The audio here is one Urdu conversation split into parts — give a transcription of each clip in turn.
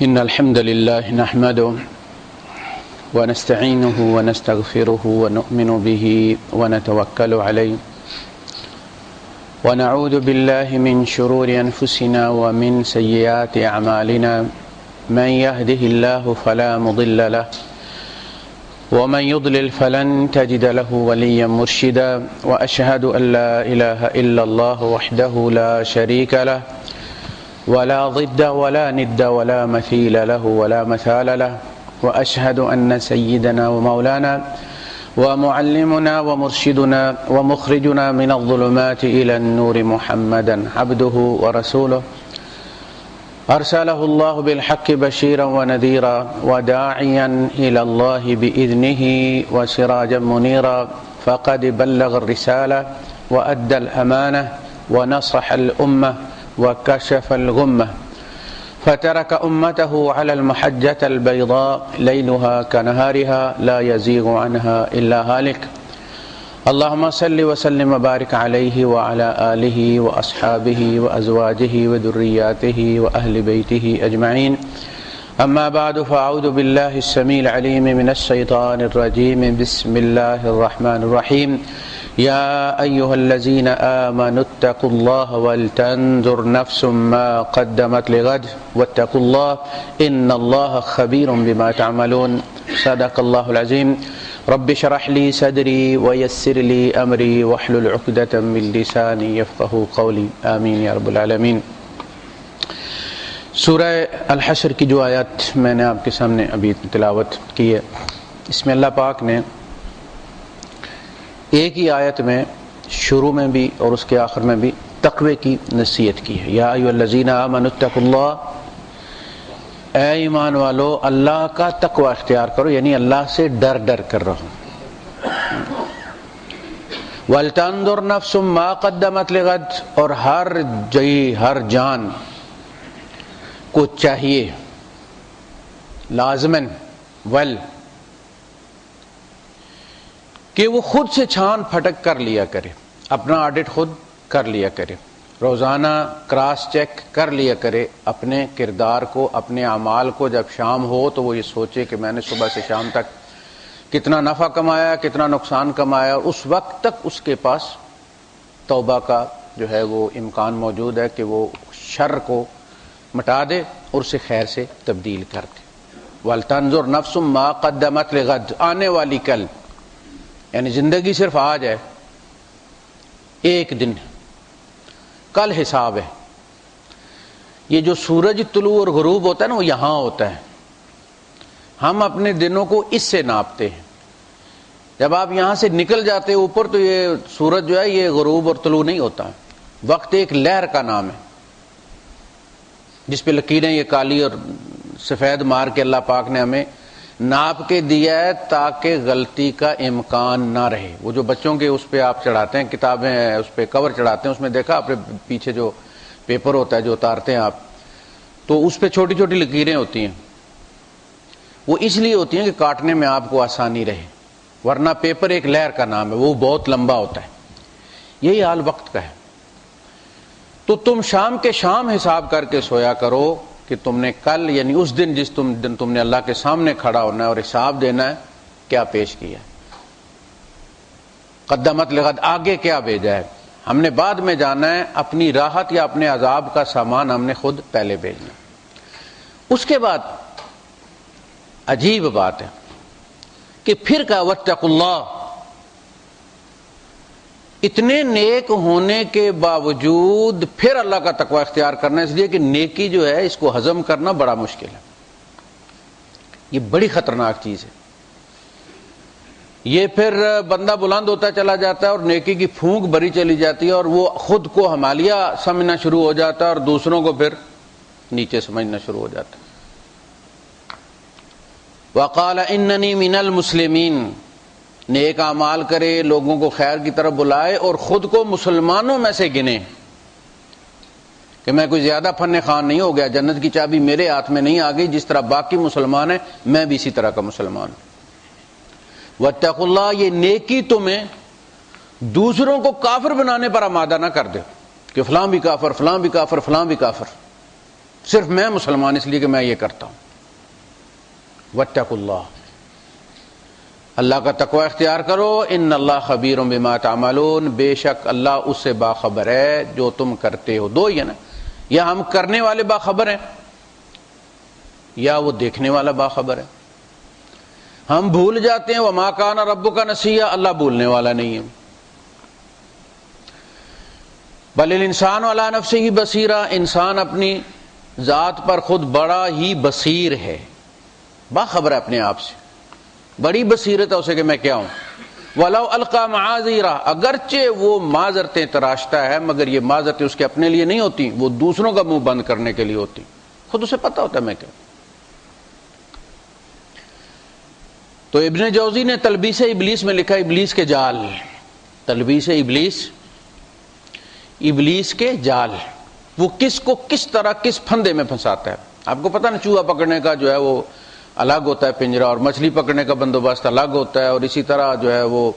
إن الحمد لله نحمده ونستعينه ونستغفره ونؤمن به ونتوكل عليه ونعوذ بالله من شرور أنفسنا ومن سيئات أعمالنا من يهده الله فلا مضل له ومن يضلل فلن تجد له وليا مرشدا وأشهد أن لا إله إلا الله وحده لا شريك له ولا ضد ولا ند ولا مثيل له ولا مثال له وأشهد أن سيدنا ومولانا ومعلمنا ومرشدنا ومخرجنا من الظلمات إلى النور محمدا عبده ورسوله أرسله الله بالحق بشيرا ونذيرا وداعيا إلى الله بإذنه وسراجا منيرا فقد بلغ الرسالة وأدى الأمانة ونصح الأمة وكشف الغمة فترك أمته على المحجة البيضاء ليلها كنهارها لا يزيغ عنها إلا هالك اللهم صل وسلم وبارك عليه وعلى آله وأصحابه وأزواجه وذرياته وأهل بيته أجمعين أما بعد فأعوذ بالله السميع العليم من الشيطان الرجيم بسم الله الرحمن الرحيم يا أيها الذين آمنوا اتقوا الله ولتنظر نفس ما قدمت لغد واتقوا الله إن الله خبير بما تعملون صدق الله العظيم رب اشرح لي صدري ويسر لي أمري واحلل عقدة من لساني يفقهوا قولي آمين يا رب العالمين۔ سورہ الحشر کی جو آیت میں نے آپ کے سامنے ابھی تلاوت کی ہے، اس میں اللہ پاک نے ایک ہی آیت میں شروع میں بھی اور اس کے آخر میں بھی تقوی کی نصیحت کی ہے۔ یا ایھا الذین آمنوا اتقوا اللہ، اے ایمان والو اللہ کا تقوی اختیار کرو، یعنی اللہ سے ڈر کر رہو۔ وَلْتَنْظُرْ نَفْسٌ مَا قَدَّمَتْ لِغَدٍ، اور ہر جان کو چاہیے لازماً کہ وہ خود سے چھان پھٹک کر لیا کرے، اپنا آڈٹ خود کر لیا کرے، روزانہ کراس چیک کر لیا کرے اپنے کردار کو، اپنے اعمال کو۔ جب شام ہو تو وہ یہ سوچے کہ میں نے صبح سے شام تک کتنا نفع کمایا، کتنا نقصان کمایا، اور اس وقت تک اس کے پاس توبہ کا جو ہے وہ امکان موجود ہے کہ وہ شر کو مٹا دے اور اسے خیر سے تبدیل کر دے۔ وَلْتَنْظُرْ نَفْسٌ مَا قَدَّمَتْ لِغَدٍ، آنے والی کل، یعنی زندگی صرف آج ہے، ایک دن، کل حساب ہے۔ یہ جو سورج طلوع اور غروب ہوتا ہے نا، وہ یہاں ہوتا ہے، ہم اپنے دنوں کو اس سے ناپتے ہیں۔ جب آپ یہاں سے نکل جاتے ہیں اوپر تو یہ سورج جو ہے یہ غروب اور طلوع نہیں ہوتا، وقت ایک لہر کا نام ہے جس پہ لکیریں یہ کالی اور سفید مار کے اللہ پاک نے ہمیں ناپ کے دیا ہے تاکہ غلطی کا امکان نہ رہے۔ وہ جو بچوں کے اس پہ آپ چڑھاتے ہیں کتابیں، اس پہ کور چڑھاتے ہیں، اس میں دیکھا آپ نے پیچھے جو پیپر ہوتا ہے جو اتارتے ہیں آپ، تو اس پہ چھوٹی چھوٹی لکیریں ہوتی ہیں، وہ اس لیے ہوتی ہیں کہ کاٹنے میں آپ کو آسانی رہے، ورنہ پیپر ایک لہر کا نام ہے، وہ بہت لمبا ہوتا ہے۔ یہی حال وقت کا ہے۔ تو تم شام کے شام حساب کر کے سویا کرو کہ تم نے کل، یعنی اس دن جس دن تم نے اللہ کے سامنے کھڑا ہونا ہے اور حساب دینا ہے، کیا پیش کیا ہے۔ قدمت لغد، آگے کیا بھیجا ہے۔ ہم نے بعد میں جانا ہے، اپنی راحت یا اپنے عذاب کا سامان ہم نے خود پہلے بھیجنا۔ اس کے بعد عجیب بات ہے کہ پھر کہا واتقوا اللہ، اتنے نیک ہونے کے باوجود پھر اللہ کا تقوی اختیار کرنا، اس لیے کہ نیکی جو ہے اس کو ہضم کرنا بڑا مشکل ہے، یہ بڑی خطرناک چیز ہے۔ یہ پھر بندہ بلند ہوتا چلا جاتا ہے اور نیکی کی پھونک بھری چلی جاتی ہے، اور وہ خود کو ہمالیہ سمجھنا شروع ہو جاتا ہے اور دوسروں کو پھر نیچے سمجھنا شروع ہو جاتا ہے۔ وقال اننی من المسلمین، نیک اعمال کرے، لوگوں کو خیر کی طرف بلائے اور خود کو مسلمانوں میں سے گنے کہ میں کوئی زیادہ فن خان نہیں ہو گیا، جنت کی چابی میرے ہاتھ میں نہیں آ گئی، جس طرح باقی مسلمان ہیں میں بھی اسی طرح کا مسلمان ہوں۔ واتقوا اللہ، یہ نیکی تمہیں دوسروں کو کافر بنانے پر آمادہ نہ کر دے کہ فلاں بھی کافر، فلاں بھی کافر، فلاں بھی کافر۔ صرف میں مسلمان اس لیے کہ میں یہ کرتا ہوں۔ واتقوا اللہ، اللہ کا تقوی اختیار کرو، ان اللہ خبیر بما تعملون، بے شک اللہ اس سے باخبر ہے جو تم کرتے ہو۔ دو ہی ہے نا، یا ہم کرنے والے باخبر ہیں یا وہ دیکھنے والا باخبر ہے۔ ہم بھول جاتے ہیں، وما کان ربک نسیا، اللہ بھولنے والا نہیں ہے۔ بل الانسان علی نفسہ بصیرہ، انسان اپنی ذات پر خود بڑا ہی بصیر ہے، باخبر ہے اپنے آپ سے، بڑی بصیرت ہے اسے کہ میں کیا ہوں۔ وَلَوْ أَلْقَى مَعَاذِيرًا، اگرچہ وہ معذرتیں تراشتا ہے مگر یہ معذرتیں اس کے اپنے لیے نہیں ہوتی، وہ دوسروں کا منہ بند کرنے کے لیے ہوتی، خود اسے پتہ ہوتا ہے میں کیا۔ تو ابن جوزی نے تلبیس ابلیس میں لکھا ابلیس کے جال، تلبیس ابلیس، ابلیس کے جال، وہ کس کو کس طرح کس پھندے میں پھنساتا ہے۔ آپ کو پتہ نا چوہا پکڑنے کا جو ہے وہ الگ ہوتا ہے پنجرا، اور مچھلی پکڑنے کا بندوبست الگ ہوتا ہے، اور اسی طرح جو ہے وہ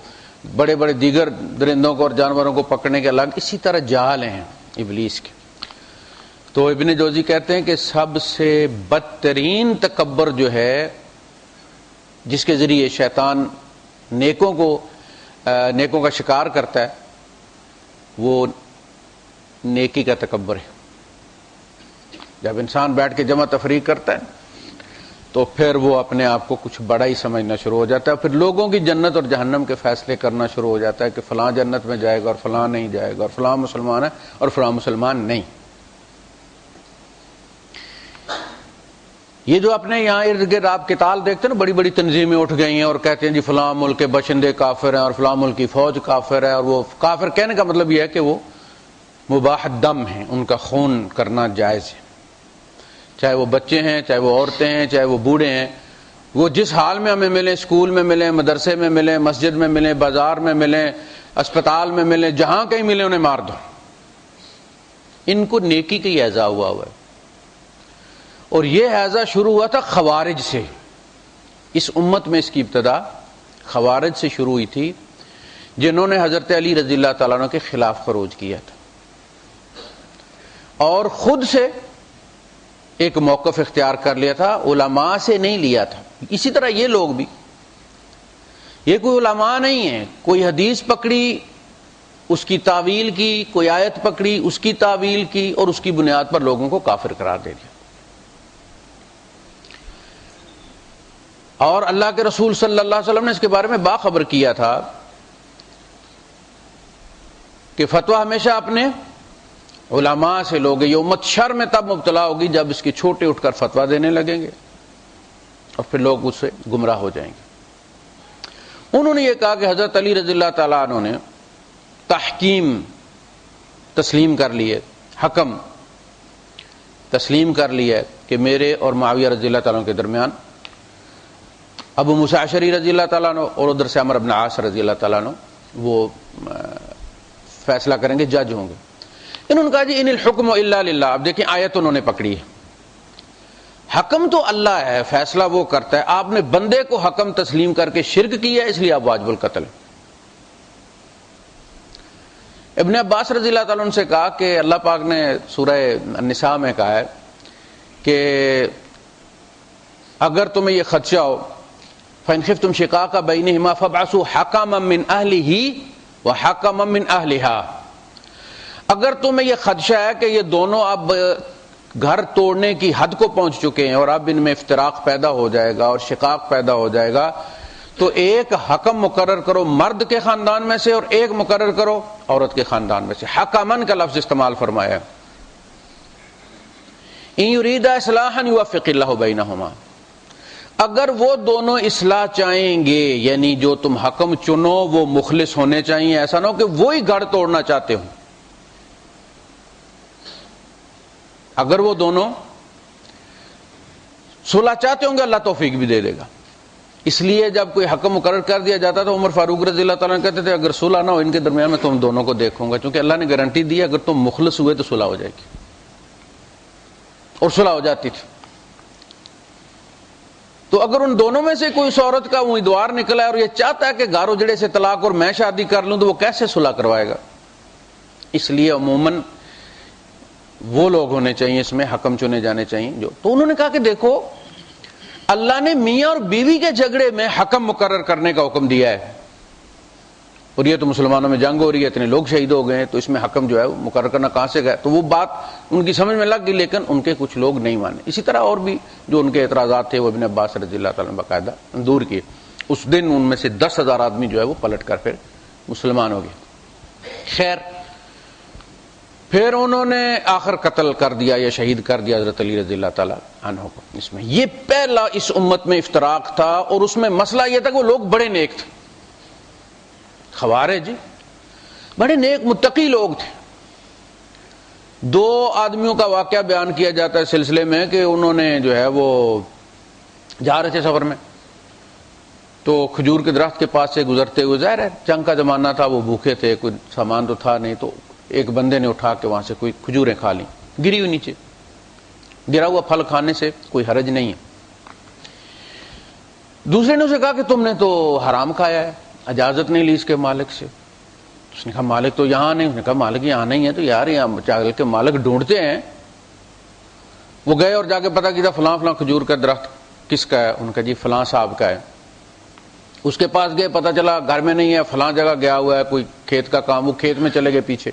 بڑے بڑے دیگر درندوں کو اور جانوروں کو پکڑنے کے الگ، اسی طرح جال ہیں ابلیس کے۔ تو ابن جوزی کہتے ہیں کہ سب سے بدترین تکبر جو ہے جس کے ذریعے شیطان نیکوں کا شکار کرتا ہے، وہ نیکی کا تکبر ہے۔ جب انسان بیٹھ کے جمع تفریق کرتا ہے تو پھر وہ اپنے آپ کو کچھ بڑا ہی سمجھنا شروع ہو جاتا ہے، پھر لوگوں کی جنت اور جہنم کے فیصلے کرنا شروع ہو جاتا ہے کہ فلاں جنت میں جائے گا اور فلاں نہیں جائے گا، اور فلاں مسلمان ہے اور فلاں مسلمان نہیں۔ یہ جو اپنے یہاں ارد گرد آپ کتال دیکھتے ہیں نا، بڑی بڑی تنظیمیں اٹھ گئی ہیں اور کہتے ہیں جی فلاں ملک کے باشندے کافر ہیں اور فلاں ملک کی فوج کافر ہے، اور وہ کافر کہنے کا مطلب یہ ہے کہ وہ مباح دم ہیں، ان کا خون کرنا جائز ہے، چاہے وہ بچے ہیں، چاہے وہ عورتیں ہیں، چاہے وہ بوڑھے ہیں، وہ جس حال میں ہمیں ملیں، اسکول میں ملیں، مدرسے میں ملیں، مسجد میں ملیں، بازار میں ملیں، اسپتال میں ملیں، جہاں کہیں ملیں انہیں مار دو۔ ان کو نیکی کا ہیضہ ہوا ہے، اور یہ ہیضہ شروع ہوا تھا خوارج سے۔ اس امت میں اس کی ابتدا خوارج سے شروع ہوئی تھی، جنہوں نے حضرت علی رضی اللہ تعالیٰ عنہ کے خلاف خروج کیا تھا اور خود سے ایک موقف اختیار کر لیا تھا، علماء سے نہیں لیا تھا۔ اسی طرح یہ لوگ بھی، یہ کوئی علماء نہیں ہے، کوئی حدیث پکڑی اس کی تعویل کی، کوئی آیت پکڑی اس کی تعویل کی، اور اس کی بنیاد پر لوگوں کو کافر قرار دے دیا۔ اور اللہ کے رسول صلی اللہ علیہ وسلم نے اس کے بارے میں باخبر کیا تھا کہ فتویٰ ہمیشہ اپنے علماء سے لوگے، یہ امت شر میں تب مبتلا ہوگی جب اس کے چھوٹے اٹھ کر فتویٰ دینے لگیں گے اور پھر لوگ اس سے گمراہ ہو جائیں گے۔ انہوں نے یہ کہا کہ حضرت علی رضی اللہ تعالیٰ عنہ نے تحکیم تسلیم کر لیے، حکم تسلیم کر لیا کہ میرے اور معاویہ رضی اللہ تعالیٰ عنہ کے درمیان ابو موسیٰ اشعری رضی اللہ تعالیٰ عنہ اور ادھر سے عمرو بن عاص رضی اللہ تعالیٰ عنہ وہ فیصلہ کریں گے، جج ہوں گے۔ انہوں نے کہا جی ان الحکم الا للہ۔ اب دیکھیں آیت انہوں نے پکڑی ہے، حکم تو اللہ ہے، فیصلہ وہ کرتا ہے، آپ نے بندے کو حکم تسلیم کر کے شرک کیا اس لیے آپ واجب القتل۔ ابن عباس رضی اللہ تعالیٰ عنہ سے کہا کہ اللہ پاک نے سورہ النساء میں کہا ہے کہ اگر تمہیں یہ خدشہ ہو فَإِنْ خِفْتُمْ شِقَاقَ بَيْنِهِمَا فَابْعَثُوا حَكَمًا مِّنْ أَهْلِهِ وَحَكَمًا مِّنْ أَهْلِهَا، اگر تمہیں یہ خدشہ ہے کہ یہ دونوں اب گھر توڑنے کی حد کو پہنچ چکے ہیں اور اب ان میں افتراق پیدا ہو جائے گا اور شقاق پیدا ہو جائے گا، تو ایک حکم مقرر کرو مرد کے خاندان میں سے اور ایک مقرر کرو عورت کے خاندان میں سے۔ حکمن کا لفظ استعمال فرمایا، ان یرید اصلاحا یوفق اللہ بینہما، اگر وہ دونوں اصلاح چاہیں گے، یعنی جو تم حکم چنو وہ مخلص ہونے چاہیے، ایسا نہ ہو کہ وہی گھر توڑنا چاہتے ہو۔ اگر وہ دونوں صلح چاہتے ہوں گے اللہ توفیق بھی دے دے گا۔ اس لیے جب کوئی حکم مقرر کر دیا جاتا تو عمر فاروق رضی اللہ تعالیٰ کہتے تھے اگر صلح نہ ہو ان کے درمیان میں تم دونوں کو دیکھوں گا، کیونکہ اللہ نے گارنٹی دی اگر تم مخلص ہوئے تو صلح ہو جائے گی، اور صلح ہو جاتی تھی۔ تو اگر ان دونوں میں سے کوئی اس عورت کا امیدوار نکلا ہے اور یہ چاہتا ہے کہ گھر اجڑے سے طلاق اور میں شادی کر لوں، تو وہ کیسے صلح کروائے گا؟ اس لیے عموماً وہ لوگ ہونے چاہیے اس میں، حکم چنے جانے چاہیے جو. تو انہوں نے کہا کہ دیکھو اللہ نے میاں اور بیوی کے جھگڑے میں حکم مقرر کرنے کا حکم دیا ہے، اور یہ تو مسلمانوں میں جنگ ہو رہی ہے، اتنے لوگ شہید ہو گئے ہیں، تو اس میں حکم جو ہے وہ مقرر کرنا کہاں سے گیا؟ تو وہ بات ان کی سمجھ میں لگ گئی، لیکن ان کے کچھ لوگ نہیں مانے. اسی طرح اور بھی جو ان کے اعتراضات تھے وہ ابن عباس رضی اللہ تعالیٰ نے باقاعدہ دور کیے. اس دن ان میں سے 10,000 آدمی جو ہے وہ پلٹ کر پھر مسلمان ہو گئے. خیر پھر انہوں نے آخر قتل کر دیا یا شہید کر دیا حضرت علی رضی اللہ تعالیٰ عنہ کو. اس میں یہ پہلا اس امت میں افتراق تھا، اور اس میں مسئلہ یہ تھا کہ وہ لوگ بڑے نیک تھے. خوارج بڑے نیک متقی لوگ تھے. 2 آدمیوں کا واقعہ بیان کیا جاتا ہے سلسلے میں کہ انہوں نے جو ہے وہ جا رہے تھے سفر میں، تو کھجور کے درخت کے پاس سے گزرتے ہوئے، ظاہر ہے جنگ کا زمانہ تھا، وہ بھوکے تھے، کوئی سامان تو تھا نہیں، تو ایک بندے نے اٹھا کے وہاں سے کوئی کھجوریں کھا لیں، گری ہوئی نیچے. گرا ہوا پھل کھانے سے کوئی حرج نہیں ہے. دوسرے نے اسے کہا کہ تم نے تو حرام کھایا ہے، اجازت نہیں لی اس کے مالک سے. اس نے کہا مالک تو یہاں نہیں. اس نے کہا مالک یہاں نہیں ہے. تو یار یہاں چاول کے مالک ڈھونڈتے ہیں. وہ گئے اور جا کے پتا کیا فلاں فلاں کھجور کا درخت کس کا ہے؟ ان کا جی فلاں صاحب کا ہے. اس کے پاس گئے، پتا چلا گھر میں نہیں ہے، فلاں جگہ گیا ہوا ہے، کوئی کھیت کا کام، وہ کھیت میں چلے گئے پیچھے.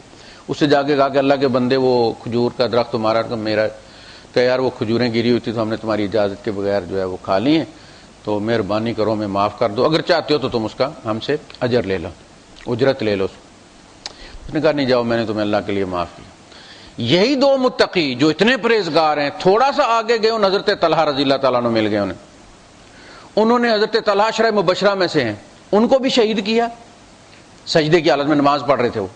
اس سے جا کے کہا کہ اللہ کے بندے وہ کھجور کا درخت تمہارا تو میرا. کہ یار وہ کھجوریں گری ہوئی تھی تو ہم نے تمہاری اجازت کے بغیر جو ہے وہ کھا لی ہیں، تو مہربانی کرو ہمیں معاف کر دو، اگر چاہتے ہو تو تم اس کا ہم سے اجر لے لو، اجرت لے لو. اس نے کہا نہیں جاؤ، میں نے تمہیں اللہ کے لیے معاف کیا. یہی 2 متقی جو اتنے پرہیزگار ہیں، تھوڑا سا آگے گئے ان حضرت طلحہ رضی اللہ تعالیٰ عنہ مل گئے. انہوں نے حضرت طلحہ عشرہ مبشرہ میں سے ہیں، ان کو بھی شہید کیا. سجدے کی حالت میں نماز پڑھ رہے تھے وہ.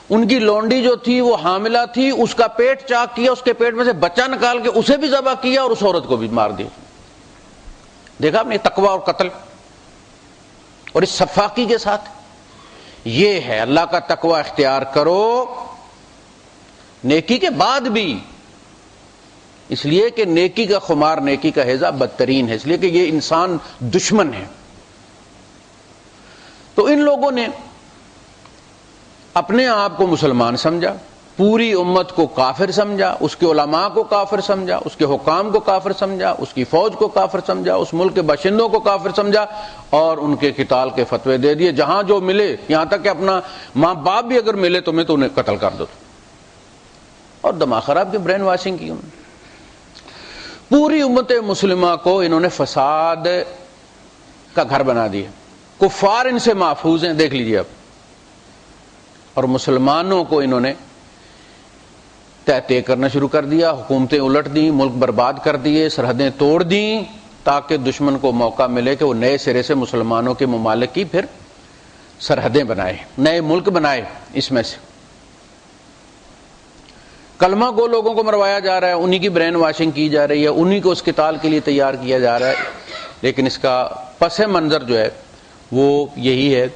ان کی لونڈی جو تھی وہ حاملہ تھی، اس کا پیٹ چاک کیا، اس کے پیٹ میں سے بچہ نکال کے اسے بھی ذبح کیا اور اس عورت کو بھی مار دیا. دیکھا آپ نے تقوی اور قتل، اور اس صفاقی کے ساتھ. یہ ہے اللہ کا تقوی اختیار کرو نیکی کے بعد بھی، اس لیے کہ نیکی کا خمار، نیکی کا ہیضہ بدترین ہے، اس لیے کہ یہ انسان دشمن ہے. تو ان لوگوں نے اپنے آپ کو مسلمان سمجھا، پوری امت کو کافر سمجھا، اس کے علماء کو کافر سمجھا، اس کے حکام کو کافر سمجھا، اس کی فوج کو کافر سمجھا، اس ملک کے باشندوں کو کافر سمجھا، اور ان کے قتال کے فتوے دے دیے. جہاں جو ملے، یہاں تک کہ اپنا ماں باپ بھی اگر ملے تمہیں تو انہیں قتل کر دو. اور دماغ خراب کی برین واشنگ کی. انہوں نے پوری امت مسلمہ کو انہوں نے فساد کا گھر بنا دیا. کفار ان سے محفوظ ہیں، دیکھ لیجیے آپ. اور مسلمانوں کو انہوں نے طے کرنا شروع کر دیا، حکومتیں الٹ دیں، ملک برباد کر دیے، سرحدیں توڑ دیں، تاکہ دشمن کو موقع ملے کہ وہ نئے سرے سے مسلمانوں کے ممالک کی پھر سرحدیں بنائے، نئے ملک بنائے. اس میں سے کلمہ گو لوگوں کو مروایا جا رہا ہے، انہی کی برین واشنگ کی جا رہی ہے، انہی کو اس قتال کے لیے تیار کیا جا رہا ہے. لیکن اس کا پس منظر جو ہے وہ یہی ہے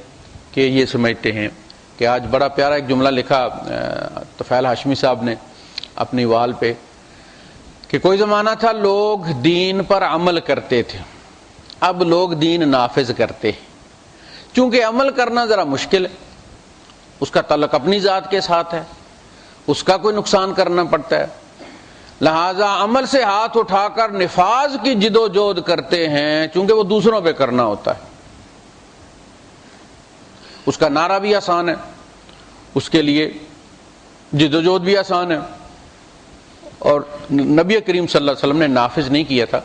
کہ یہ سمجھتے ہیں کہ آج بڑا پیارا ایک جملہ لکھا طفیل ہاشمی صاحب نے اپنی وال پہ کہ کوئی زمانہ تھا لوگ دین پر عمل کرتے تھے، اب لوگ دین نافذ کرتے ہیں. چونکہ عمل کرنا ذرا مشکل ہے، اس کا تعلق اپنی ذات کے ساتھ ہے، اس کا کوئی نقصان کرنا پڑتا ہے، لہذا عمل سے ہاتھ اٹھا کر نفاذ کی جد و جہد کرتے ہیں، چونکہ وہ دوسروں پہ کرنا ہوتا ہے. اس کا نعرہ بھی آسان ہے، اس کے لیے جد و جہد بھی آسان ہے، اور نبی کریم صلی اللہ علیہ وسلم نے نافذ نہیں کیا تھا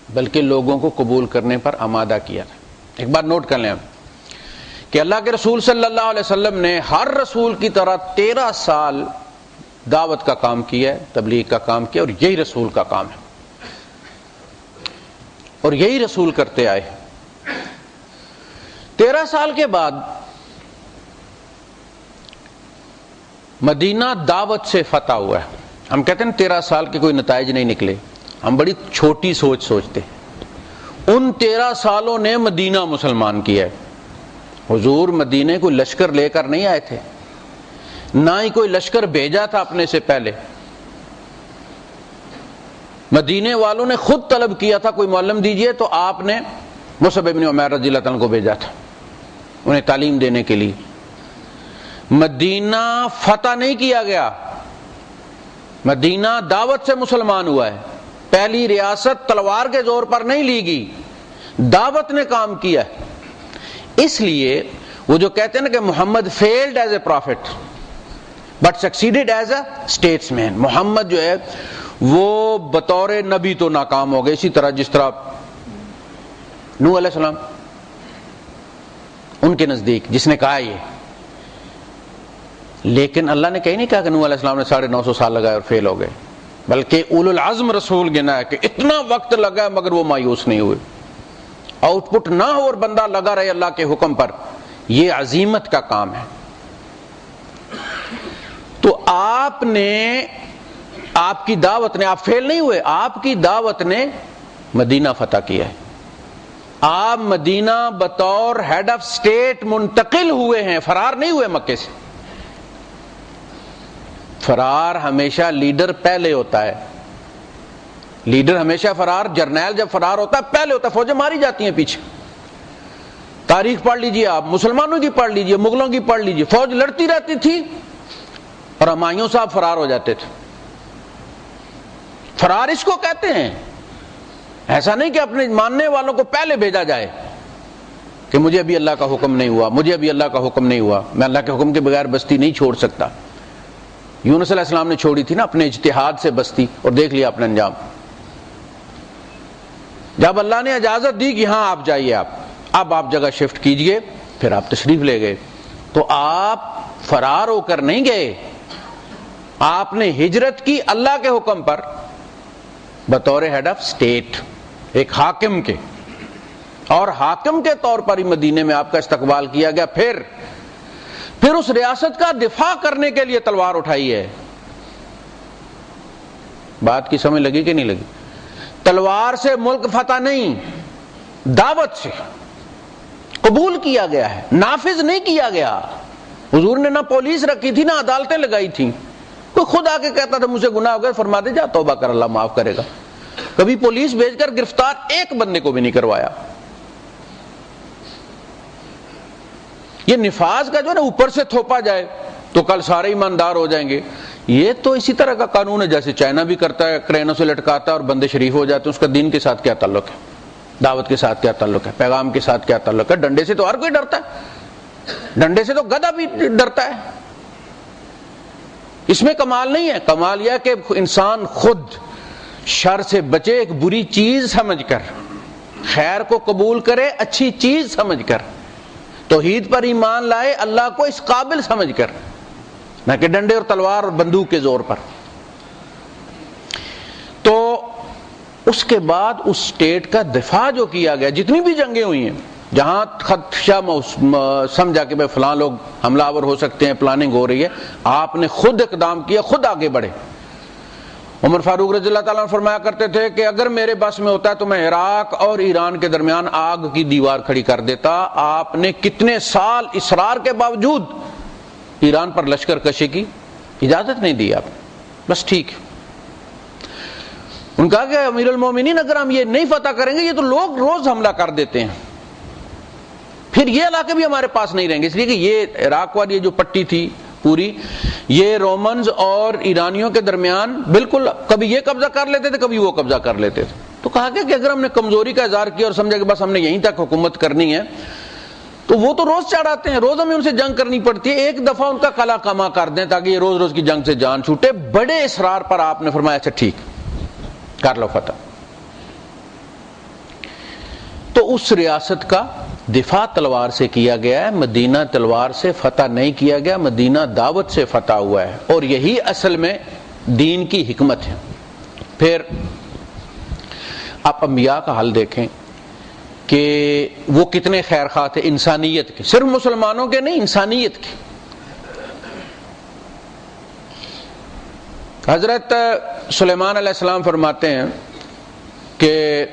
بلکہ لوگوں کو قبول کرنے پر آمادہ کیا تھا. ایک بات نوٹ کر لیں کہ اللہ کے رسول صلی اللہ علیہ وسلم نے ہر رسول کی طرح 13 سال دعوت کا کام کیا ہے، تبلیغ کا کام کیا، اور یہی رسول کا کام ہے اور یہی رسول کرتے آئے. 13 سال کے بعد مدینہ دعوت سے فتح ہوا ہے. ہم کہتے ہیں 13 سال کے کوئی نتائج نہیں نکلے، ہم بڑی چھوٹی سوچ سوچتے. ان 13 سالوں نے مدینہ مسلمان کیا ہے. حضور مدینے کوئی لشکر لے کر نہیں آئے تھے، نہ ہی کوئی لشکر بھیجا تھا اپنے سے پہلے. مدینے والوں نے خود طلب کیا تھا کوئی معلم دیجئے، تو آپ نے مصعب بن عمیر رضی اللہ عنہ کو بھیجا تھا انہیں تعلیم دینے کے لیے. مدینہ فتح نہیں کیا گیا، مدینہ دعوت سے مسلمان ہوا ہے، پہلی ریاست تلوار کے زور پر نہیں لی گئی، دعوت نے کام کیا ہے۔ اس لیے وہ جو کہتے ہیں نا کہ Muhammad failed as a prophet but succeeded as a statesman مین، محمد جو ہے وہ بطور نبی تو ناکام ہو گئے، اسی طرح جس طرح نوح علیہ السلام ان کے نزدیک جس نے کہا یہ، لیکن اللہ نے کہیں نہیں کہا کہ نوح علیہ السلام نے 950 سال لگائے اور فیل ہو گئے، بلکہ اولو العزم رسول گنا ہے کہ اتنا وقت لگا مگر وہ مایوس نہیں ہوئے۔ آؤٹ پٹ نہ ہو اور بندہ لگا رہے اللہ کے حکم پر، یہ عظیمت کا کام ہے۔ تو آپ نے، آپ کی دعوت نے، آپ فیل نہیں ہوئے، آپ کی دعوت نے مدینہ فتح کیا ہے۔ آپ مدینہ بطور ہیڈ آف اسٹیٹ منتقل ہوئے ہیں، فرار نہیں ہوئے مکے سے۔ فرار ہمیشہ لیڈر پہلے ہوتا ہے، لیڈر ہمیشہ فرار، جرنیل جب فرار ہوتا ہے پہلے ہوتا ہے، فوجیں ماری جاتی ہیں پیچھے۔ تاریخ پڑھ لیجئے آپ، مسلمانوں کی پڑھ لیجئے، مغلوں کی پڑھ لیجئے، فوج لڑتی رہتی تھی اور ہمایوں صاحب فرار ہو جاتے تھے۔ فرار اس کو کہتے ہیں، ایسا نہیں کہ اپنے ماننے والوں کو پہلے بھیجا جائے کہ مجھے ابھی اللہ کا حکم نہیں ہوا، مجھے ابھی اللہ کا حکم نہیں ہوا، میں اللہ کے حکم کے بغیر بستی نہیں چھوڑ سکتا۔ یونس علیہ السلام نے چھوڑی تھی نا اپنے اجتہاد سے بستی، اور دیکھ لیا اپنے انجام۔ جب اللہ نے اجازت دی کہ ہاں آپ جائیے، اب آپ جگہ شفٹ کیجئے، پھر آپ تشریف لے گئے۔ تو آپ فرار ہو کر نہیں گئے، آپ نے ہجرت کی اللہ کے حکم پر بطور ہیڈ آف اسٹیٹ، ایک حاکم کے، اور حاکم کے طور پر ہی مدینے میں آپ کا استقبال کیا گیا۔ پھر اس ریاست کا دفاع کرنے کے لیے تلوار اٹھائی ہے۔ بات کی سمجھ لگی کہ نہیں لگی؟ تلوار سے ملک فتح نہیں، دعوت سے قبول کیا گیا ہے، نافذ نہیں کیا گیا۔ حضور نے نہ پولیس رکھی تھی، نہ عدالتیں لگائی تھیں۔ کوئی خود آ کے کہتا تھا مجھ سے گناہ ہو گئے، فرما دے جا توبہ کر، اللہ معاف کرے گا۔ کبھی پولیس بھیج کر گرفتار ایک بندے کو بھی نہیں کروایا۔ یہ نفاذ کا جو نا اوپر سے تھوپا جائے تو کل سارے ایماندار ہو جائیں گے، یہ تو اسی طرح کا قانون ہے جیسے چائنا بھی کرتا ہے، کرینوں سے لٹکاتا ہے اور بندے شریف ہو جاتے ہیں۔ اس کا دین کے ساتھ کیا تعلق ہے؟ دعوت کے ساتھ کیا تعلق ہے؟ پیغام کے ساتھ کیا تعلق ہے؟ ڈنڈے سے تو ہر کوئی ڈرتا ہے، ڈنڈے سے تو گدھا بھی ڈرتا ہے۔ اس میں کمال نہیں ہے، کمال یہ کہ انسان خود شر سے بچے، ایک بری چیز سمجھ کر، خیر کو قبول کرے اچھی چیز سمجھ کر، توحید پر ایمان لائے اللہ کو اس قابل سمجھ کر، نہ کہ ڈنڈے اور تلوار اور بندوق کے زور پر۔ تو اس کے بعد اس اسٹیٹ کا دفاع جو کیا گیا، جتنی بھی جنگیں ہوئی ہیں، جہاں خدشہ سمجھا کہ فلاں لوگ حملہ آور ہو سکتے ہیں، پلاننگ ہو رہی ہے، آپ نے خود اقدام کیا، خود آگے بڑھے۔ عمر فاروق رضی اللہ تعالیٰ عنہ فرمایا کرتے تھے کہ اگر میرے بس میں ہوتا ہے تو میں عراق اور ایران کے درمیان آگ کی دیوار کھڑی کر دیتا۔ آپ نے کتنے سال اصرار کے باوجود ایران پر لشکر کشی کی اجازت نہیں دی، آپ بس ٹھیک ہے۔ ان کہا کہ امیر المومنین اگر ہم یہ نہیں فتح کریں گے، یہ تو لوگ روز حملہ کر دیتے ہیں، پھر یہ علاقے بھی ہمارے پاس نہیں رہیں گے، اس لیے کہ یہ عراق والی جو پٹی تھی پوری، یہ رومنز اور ایرانیوں کے درمیان بالکل کبھی یہ قبضہ کر لیتے تھے، کبھی وہ قبضہ کر لیتے تھے۔ تو کہا کہ اگر ہم نے کمزوری کا اظہار کیا اور سمجھا کہ بس ہم نے یہیں تک حکومت کرنی ہے، تو وہ تو روز چڑھاتے ہیں، روز ہمیں ان سے جنگ کرنی پڑتی ہے، ایک دفعہ ان کا قلعہ کما کر دیں تاکہ یہ روز روز کی جنگ سے جان چھوٹے۔ بڑے اصرار پر آپ نے فرمایا اچھا ٹھیک کر لو فتح۔ تو اس ریاست کا دفاع تلوار سے کیا گیا ہے، مدینہ تلوار سے فتح نہیں کیا گیا، مدینہ دعوت سے فتح ہوا ہے، اور یہی اصل میں دین کی حکمت ہے۔ پھر آپ انبیاء کا حل دیکھیں کہ وہ کتنے خیر خواہ تھے انسانیت کے، صرف مسلمانوں کے نہیں، انسانیت کے۔ حضرت سلیمان علیہ السلام فرماتے ہیں کہ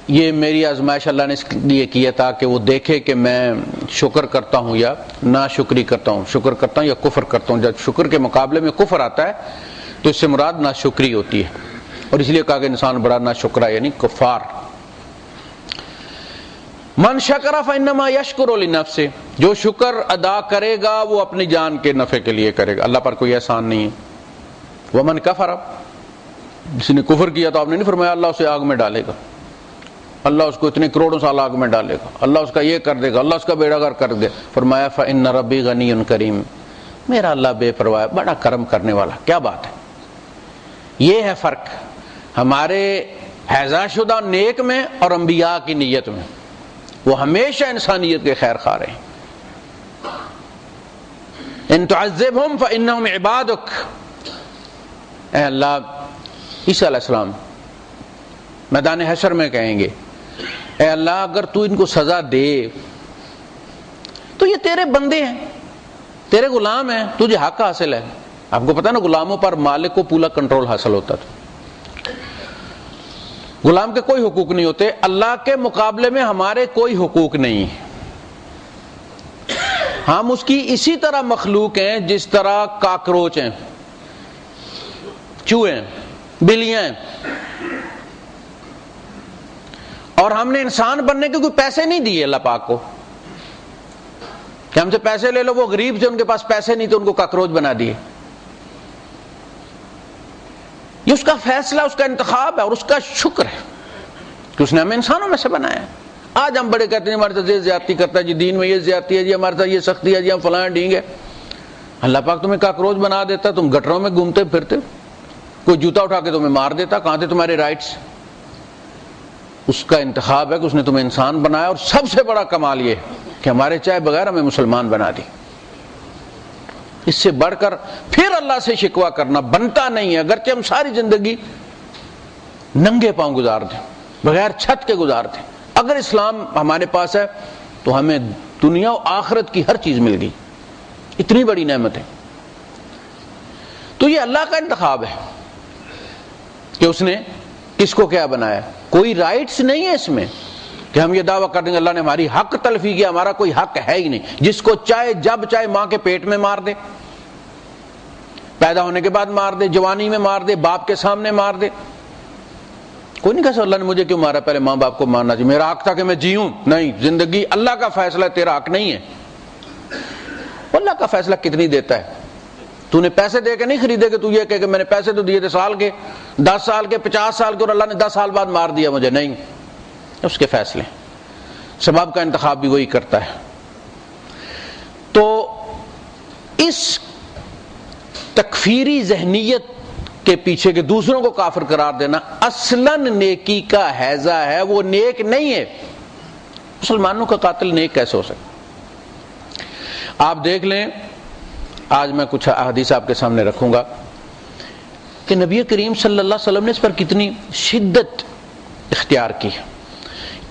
یہ میری آزمائش اللہ نے اس لیے کیا تھا کہ وہ دیکھے کہ میں شکر کرتا ہوں یا ناشکری کرتا ہوں، شکر کرتا ہوں یا کفر کرتا ہوں۔ جب شکر کے مقابلے میں کفر آتا ہے تو اس سے مراد ناشکری ہوتی ہے، اور اس لیے کہا کہ انسان بڑا ناشکرا یعنی کفار۔ من شکر فانما یشکر لنفسہ، جو شکر ادا کرے گا وہ اپنی جان کے نفع کے لیے کرے گا، اللہ پر کوئی احسان نہیں ہے۔ ومن کفر، جس نے کفر کیا تو آپ نے نہیں فرمایا اللہ اسے آگ میں ڈالے گا، اللہ اس کو اتنے کروڑوں سال آگ میں ڈالے گا، اللہ اس کا یہ کر دے گا، اللہ اس کا بیڑا غرق کر دے. فرمایا فإن ربی غنی کریم، میرا اللہ بے پرواہ ہے، بڑا کرم کرنے والا. کیا بات ہے. یہ ہے فرق ہمارے حیضہ شدہ نیک میں اور انبیاء کی نیت میں. وہ ہمیشہ انسانیت کے خیر خواہ رہے ہیں. ان تعذبہم فإنہم عبادک، اے اللہ، عیسیٰ علیہ السلام میدان حشر میں کہیں گے اے اللہ اگر تو ان کو سزا دے تو یہ تیرے بندے ہیں، تیرے غلام ہیں، تجھے حق حاصل ہے. آپ کو پتا نا غلاموں پر مالک کو پورا کنٹرول حاصل ہوتا تھا. غلام کے کوئی حقوق نہیں ہوتے. اللہ کے مقابلے میں ہمارے کوئی حقوق نہیں. ہم اس کی اسی طرح مخلوق ہیں جس طرح کاکروچ ہیں، چوہے ہیں، بلیاں ہیں. اور ہم نے انسان بننے کے کوئی پیسے نہیں دیے اللہ پاک کو کہ ہم سے پیسے لے لو. وہ غریب تھے، ان کے پاس پیسے نہیں تھے، ان کو کاکروچ بنا دیے. یہ اس کا فیصلہ، اس کا انتخاب ہے اور اس کا شکر ہے کہ اس نے ہمیں انسانوں میں سے بنایا ہے. آج ہم بڑے کہتے ہیں ہمارے ساتھ یہ زیادتی کرتا ہے جی، دین میں یہ زیادتی ہے جی، ہمارے ساتھ یہ سختی ہے جی، ہم فلاں ڈھینگ ہے. اللہ پاک تمہیں کاکروچ بنا دیتا، تم گٹروں میں گھومتے پھرتے، کوئی جوتا اٹھا کے تمہیں مار دیتا. کہاں تھے تمہارے رائٹس؟ اس کا انتخاب ہے کہ اس نے تمہیں انسان بنایا. اور سب سے بڑا کمال یہ کہ ہمارے چاہے بغیر ہمیں مسلمان بنا دی. اس سے بڑھ کر پھر اللہ سے شکوہ کرنا بنتا نہیں ہے. اگرچہ ہم ساری زندگی ننگے پاؤں گزار دیں، بغیر چھت کے گزار دیں، اگر اسلام ہمارے پاس ہے تو ہمیں دنیا و آخرت کی ہر چیز مل گئی. اتنی بڑی نعمت ہے. تو یہ اللہ کا انتخاب ہے کہ اس نے کس کو کیا بنایا. کوئی رائٹس نہیں ہے اس میں کہ ہم یہ دعویٰ کر دیں گے اللہ نے ہماری حق تلفی کیا. ہمارا کوئی حق ہے ہی نہیں. جس کو چاہے جب چاہے ماں کے پیٹ میں مار دے، پیدا ہونے کے بعد مار دے، جوانی میں مار دے، باپ کے سامنے مار دے. کوئی نہیں کہہ سکتا اللہ نے مجھے کیوں مارا، پہلے ماں باپ کو مارنا چاہیے، میرا حق تھا کہ میں جیوں. نہیں، زندگی اللہ کا فیصلہ ہے، تیرا حق نہیں ہے. اللہ کا فیصلہ کتنی دیتا ہے. تو نے پیسے دے کے نہیں خریدے کہ تو یہ کہ میں نے پیسے تو دیے تھے سال کے، 10 سال کے، 50 سال کے، اور اللہ نے 10 سال بعد مار دیا مجھے. نہیں، اس کے فیصلے. سبب کا انتخاب بھی وہی کرتا ہے. تو اس تکفیری ذہنیت کے پیچھے کہ دوسروں کو کافر قرار دینا اصلاً نیکی کا حیضہ ہے. وہ نیک نہیں ہے. مسلمانوں کا قاتل نیک کیسے ہو سکتا؟ آپ دیکھ لیں، آج میں کچھ احادیث آپ کے سامنے رکھوں گا کہ نبی کریم صلی اللہ علیہ وسلم نے اس پر کتنی شدت اختیار کی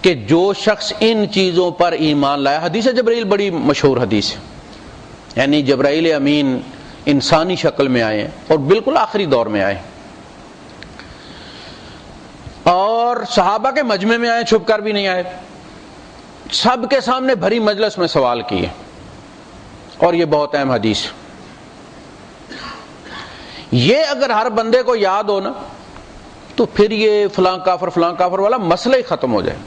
کہ جو شخص ان چیزوں پر ایمان لایا. حدیث جبرائیل بڑی مشہور حدیث ہے. یعنی جبرائیل امین انسانی شکل میں آئے ہیں اور بالکل آخری دور میں آئے اور صحابہ کے مجمع میں آئے، چھپ کر بھی نہیں آئے، سب کے سامنے بھری مجلس میں سوال کیے. اور یہ بہت اہم حدیث. یہ اگر ہر بندے کو یاد ہو نا تو پھر یہ فلاں کافر والا مسئلہ ہی ختم ہو جائے.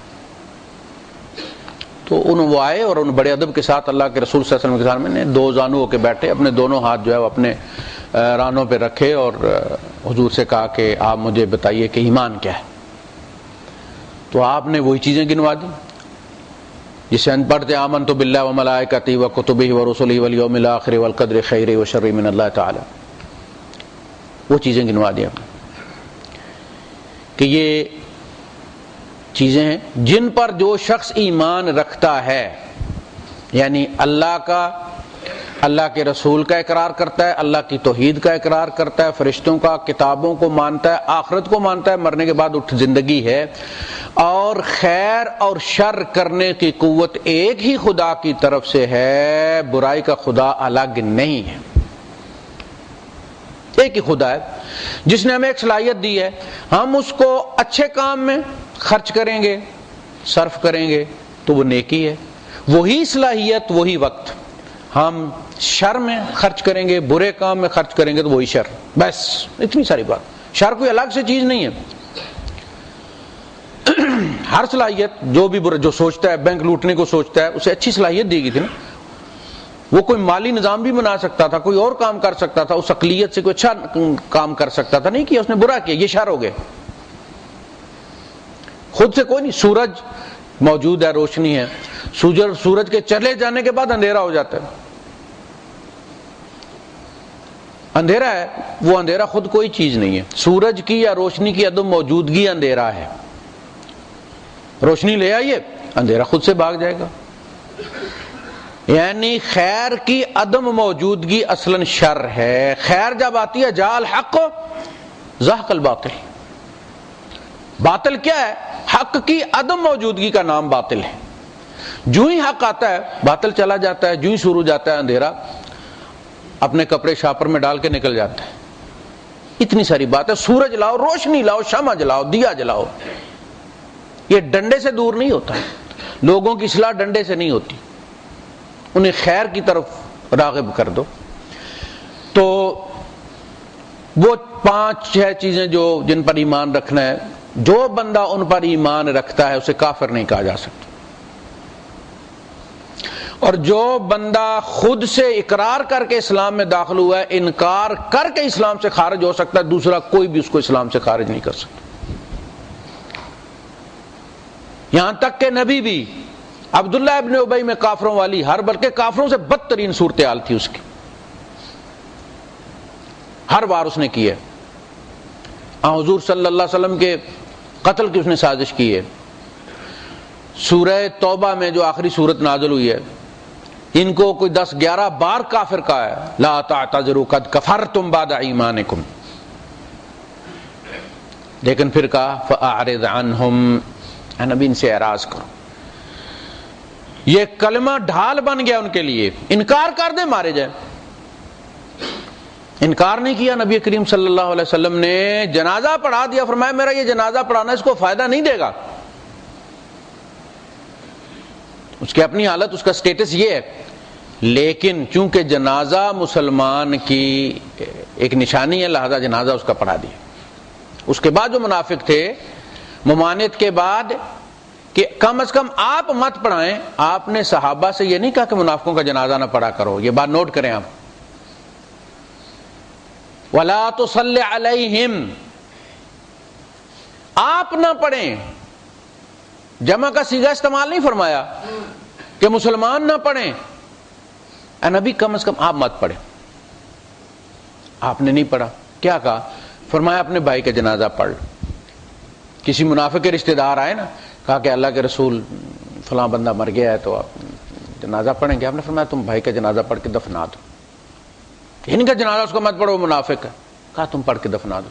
تو وہ آئے اور ان بڑے ادب کے ساتھ اللہ کے رسول صلی اللہ علیہ وسلم کے سامنے 2 زانو ہو کے بیٹھے، اپنے دونوں ہاتھ جو ہے وہ اپنے رانوں پہ رکھے اور حضور سے کہا کہ آپ مجھے بتائیے کہ ایمان کیا ہے. تو آپ نے وہی چیزیں گنوا دی جسے ان پڑھتے آمنت باللہ و ملائکتہ و کتبہ و رسلہ والیوم الآخر والقدر خیر و شر من اللہ تعالی. وہ چیزیں گنوا دی آپ نے کہ یہ چیزیں ہیں جن پر جو شخص ایمان رکھتا ہے، یعنی اللہ کا، اللہ کے رسول کا اقرار کرتا ہے، اللہ کی توحید کا اقرار کرتا ہے، فرشتوں کا، کتابوں کو مانتا ہے، آخرت کو مانتا ہے، مرنے کے بعد اٹھ زندگی ہے، اور خیر اور شر کرنے کی قوت ایک ہی خدا کی طرف سے ہے، برائی کا خدا الگ نہیں ہے. ایک ہی خدا ہے جس نے ہمیں ایک صلاحیت دی ہے. ہم اس کو اچھے کام میں خرچ کریں گے، صرف کریں گے تو وہ نیکی ہے. وہی صلاحیت، وہی وقت ہم شر میں خرچ کریں گے، برے کام میں خرچ کریں گے تو وہی شر. بس اتنی ساری بات. شر کوئی الگ سے چیز نہیں ہے. ہر صلاحیت جو بھی برا، جو سوچتا ہے بینک لوٹنے کو سوچتا ہے، اسے اچھی صلاحیت دی گئی تھی نا. وہ کوئی مالی نظام بھی بنا سکتا تھا، کوئی اور کام کر سکتا تھا، اس اقلیت سے کوئی اچھا کام کر سکتا تھا، نہیں کیا، اس نے برا کیا، یہ شر ہو گئے. خود سے کوئی نہیں. سورج موجود ہے، روشنی ہے، سورج کے چلے جانے کے بعد اندھیرا ہو جاتا ہے. اندھیرا ہے، وہ اندھیرا خود کوئی چیز نہیں ہے. سورج کی یا روشنی کی عدم موجودگی اندھیرا ہے. روشنی لے آئیے، اندھیرا خود سے بھاگ جائے گا. یعنی خیر کی عدم موجودگی اصلاً شر ہے. خیر جب آتی ہے، جاء الحق زهق الباطل. باطل کیا ہے؟ حق کی عدم موجودگی کا نام باطل ہے. جو ہی حق آتا ہے باطل چلا جاتا ہے، جو ہی شروع جاتا ہے اندھیرا اپنے کپڑے شاپر میں ڈال کے نکل جاتا ہے. اتنی ساری بات ہے. سورج لاؤ، روشنی لاؤ، شمع جلاؤ، دیا جلاؤ، یہ ڈنڈے سے دور نہیں ہوتا. لوگوں کی اصلاح ڈنڈے سے نہیں ہوتی، انہیں خیر کی طرف راغب کر دو. تو وہ 5-6 چیزیں جن پر ایمان رکھنا ہے، جو بندہ ان پر ایمان رکھتا ہے اسے کافر نہیں کہا جا سکتا. اور جو بندہ خود سے اقرار کر کے اسلام میں داخل ہوا ہے، انکار کر کے اسلام سے خارج ہو سکتا ہے، دوسرا کوئی بھی اس کو اسلام سے خارج نہیں کر سکتا. یہاں تک کہ نبی بھی عبداللہ ابن ابی میں کافروں والی ہر، بلکہ کافروں سے بدترین صورتحال تھی اس کی، ہر بار اس نے کی ہے. حضور صلی اللہ علیہ وسلم کے قتل کی اس نے سازش کی ہے. سورہ توبہ میں جو آخری صورت نازل ہوئی ہے، ان کو کوئی 10-11 بار کافر کہا ہے، لا تعتذروا قد کفرتم بعد ایمانکم، لیکن پھر کہا فاعرض عنہم، اے نبی ان سے اعراض کرو. یہ کلمہ ڈھال بن گیا ان کے لیے، انکار کر دیں مارے جائیں. انکار نہیں کیا. نبی کریم صلی اللہ علیہ وسلم نے جنازہ پڑھا دیا، فرمایا میرا یہ جنازہ پڑھانا اس کو فائدہ نہیں دے گا. اس کی اپنی حالت، اس کا سٹیٹس یہ ہے، لیکن چونکہ جنازہ مسلمان کی ایک نشانی ہے لہذا جنازہ اس کا پڑھا دیا. اس کے بعد جو منافق تھے، ممانعت کے بعد کہ کم از کم آپ مت پڑھائیں، آپ نے صحابہ سے یہ نہیں کہا کہ منافقوں کا جنازہ نہ پڑھا کرو. یہ بات نوٹ کریں آپ. وَلَا تُصَلِّ عَلَيْهِمْ، آپ نہ پڑھیں. جمع کا صیغہ استعمال نہیں فرمایا کہ مسلمان نہ پڑھیں. اے نبی کم از کم آپ مت پڑھیں. آپ نے نہیں پڑھا. کیا کہا؟ فرمایا اپنے بھائی کا جنازہ پڑھ. کسی منافق کے رشتہ دار آئے نا، کہا کہ اللہ کے رسول فلاں بندہ مر گیا ہے تو آپ جنازہ پڑھیں گے. آپ نے فرمایا تم بھائی کا جنازہ پڑھ کے دفنا دو. ان کا جنازہ اس کو مت پڑھو، منافق ہے. کہا تم پڑھ کے دفنا دو.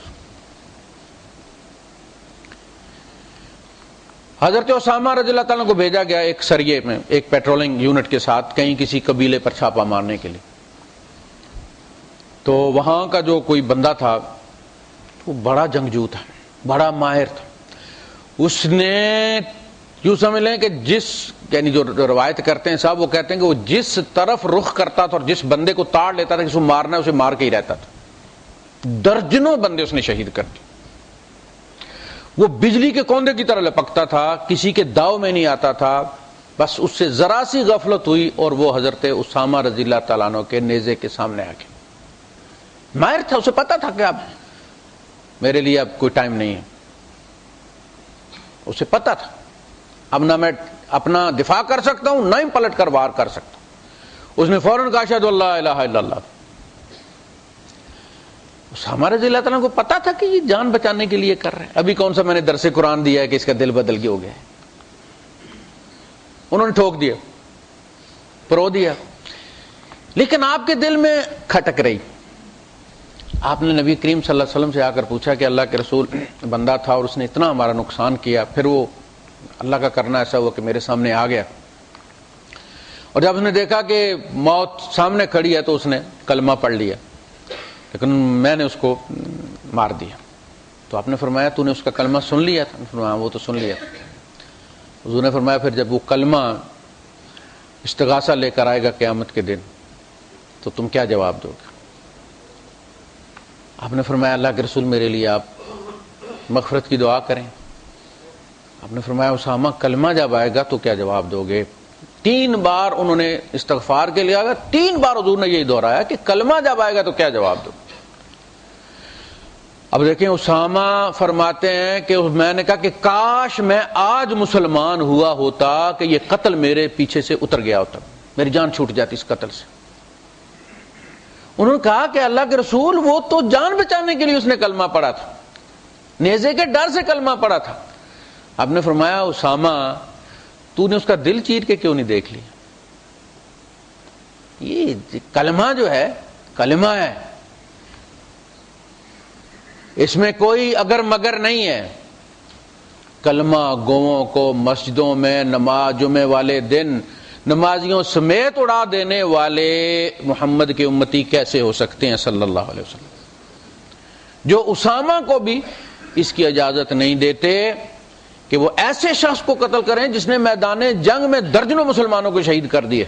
حضرت اسامہ رضی اللہ تعالیٰ کو بھیجا گیا ایک سریے میں، ایک پیٹرولنگ یونٹ کے ساتھ، کہیں کسی قبیلے پر چھاپا مارنے کے لیے. تو وہاں کا جو کوئی بندہ تھا وہ بڑا جنگجو تھا، بڑا ماہر تھا. اس نے یوں سمجھ لیں کہ یعنی جو روایت کرتے ہیں صاحب، وہ کہتے ہیں کہ وہ جس طرف رخ کرتا تھا اور جس بندے کو تاڑ لیتا تھا کہ اس کو مارنا ہے، اسے مار کے ہی رہتا تھا. درجنوں بندے اس نے شہید کر دیے. وہ بجلی کے کوندے کی طرح لپکتا تھا، کسی کے داؤ میں نہیں آتا تھا. بس اس سے ذرا سی غفلت ہوئی اور وہ حضرت اسامہ رضی اللہ تعالیٰ عنہ کے نیزے کے سامنے آ گیا. ماہر تھا، اسے پتا تھا کہ اب میرے لیے اب کوئی ٹائم نہیں ہے. اسے پتا تھا اب نہ میں اپنا دفاع کر سکتا ہوں، نہ ہی پلٹ کر وار کر سکتا ہوں. اس نے فوراً کہا اشہد اللہ الہ الا اللہ. ہمارے رضی اللہ تعالیٰ کو پتا تھا کہ یہ جان بچانے کے لیے کر رہے ہیں. ابھی کون سا میں نے درس قرآن دیا ہے کہ اس کا دل بدل گیا ہو گیا ہے. انہوں نے ٹھوک دیا، پرو دیا. لیکن آپ کے دل میں کھٹک رہی. آپ نے نبی کریم صلی اللہ علیہ وسلم سے آ کر پوچھا کہ اللہ کے رسول بندہ تھا اور اس نے اتنا ہمارا نقصان کیا، پھر وہ اللہ کا کرنا ایسا ہوا کہ میرے سامنے آ گیا. اور جب اس نے دیکھا کہ موت سامنے کھڑی ہے تو اس نے کلمہ پڑھ لیا، لیکن میں نے اس کو مار دیا. تو آپ نے فرمایا تو نے اس کا کلمہ سن لیا تھا؟ فرمایا وہ تو سن لیا. حضور نے فرمایا پھر جب وہ کلمہ استغاثہ لے کر آئے گا قیامت کے دن تو تم کیا جواب دو گے؟ آپ نے فرمایا اللہ کے رسول میرے لیے آپ مغفرت کی دعا کریں. آپ نے فرمایا اسامہ کلمہ جب آئے گا تو کیا جواب دو گے؟ 3 بار انہوں نے استغفار کے لیے آگا، 3 بار حضور نے یہی دہرایا کہ کلمہ جب آئے گا تو کیا جواب دو۔ اب دیکھیں اسامہ فرماتے ہیں کہ میں نے کہا کہ کاش میں آج مسلمان ہوا ہوتا کہ یہ قتل میرے پیچھے سے اتر گیا ہوتا، میری جان چھوٹ جاتی اس قتل سے۔ انہوں نے کہا کہ اللہ کے رسول وہ تو جان بچانے کے لیے اس نے کلمہ پڑھا تھا، نیزے کے ڈر سے کلمہ پڑھا تھا۔ آپ نے فرمایا اسامہ تو نے اس کا دل چیر کے کیوں نہیں دیکھ لیا؟ یہ کلمہ جو ہے کلمہ ہے، اس میں کوئی اگر مگر نہیں ہے۔ کلمہ گوؤں کو مسجدوں میں نماز جمعے والے دن نمازیوں سمیت اڑا دینے والے محمد کے امتی کیسے ہو سکتے ہیں صلی اللہ علیہ وسلم، جو اسامہ کو بھی اس کی اجازت نہیں دیتے کہ وہ ایسے شخص کو قتل کریں جس نے میدان جنگ میں درجنوں مسلمانوں کو شہید کر دیے،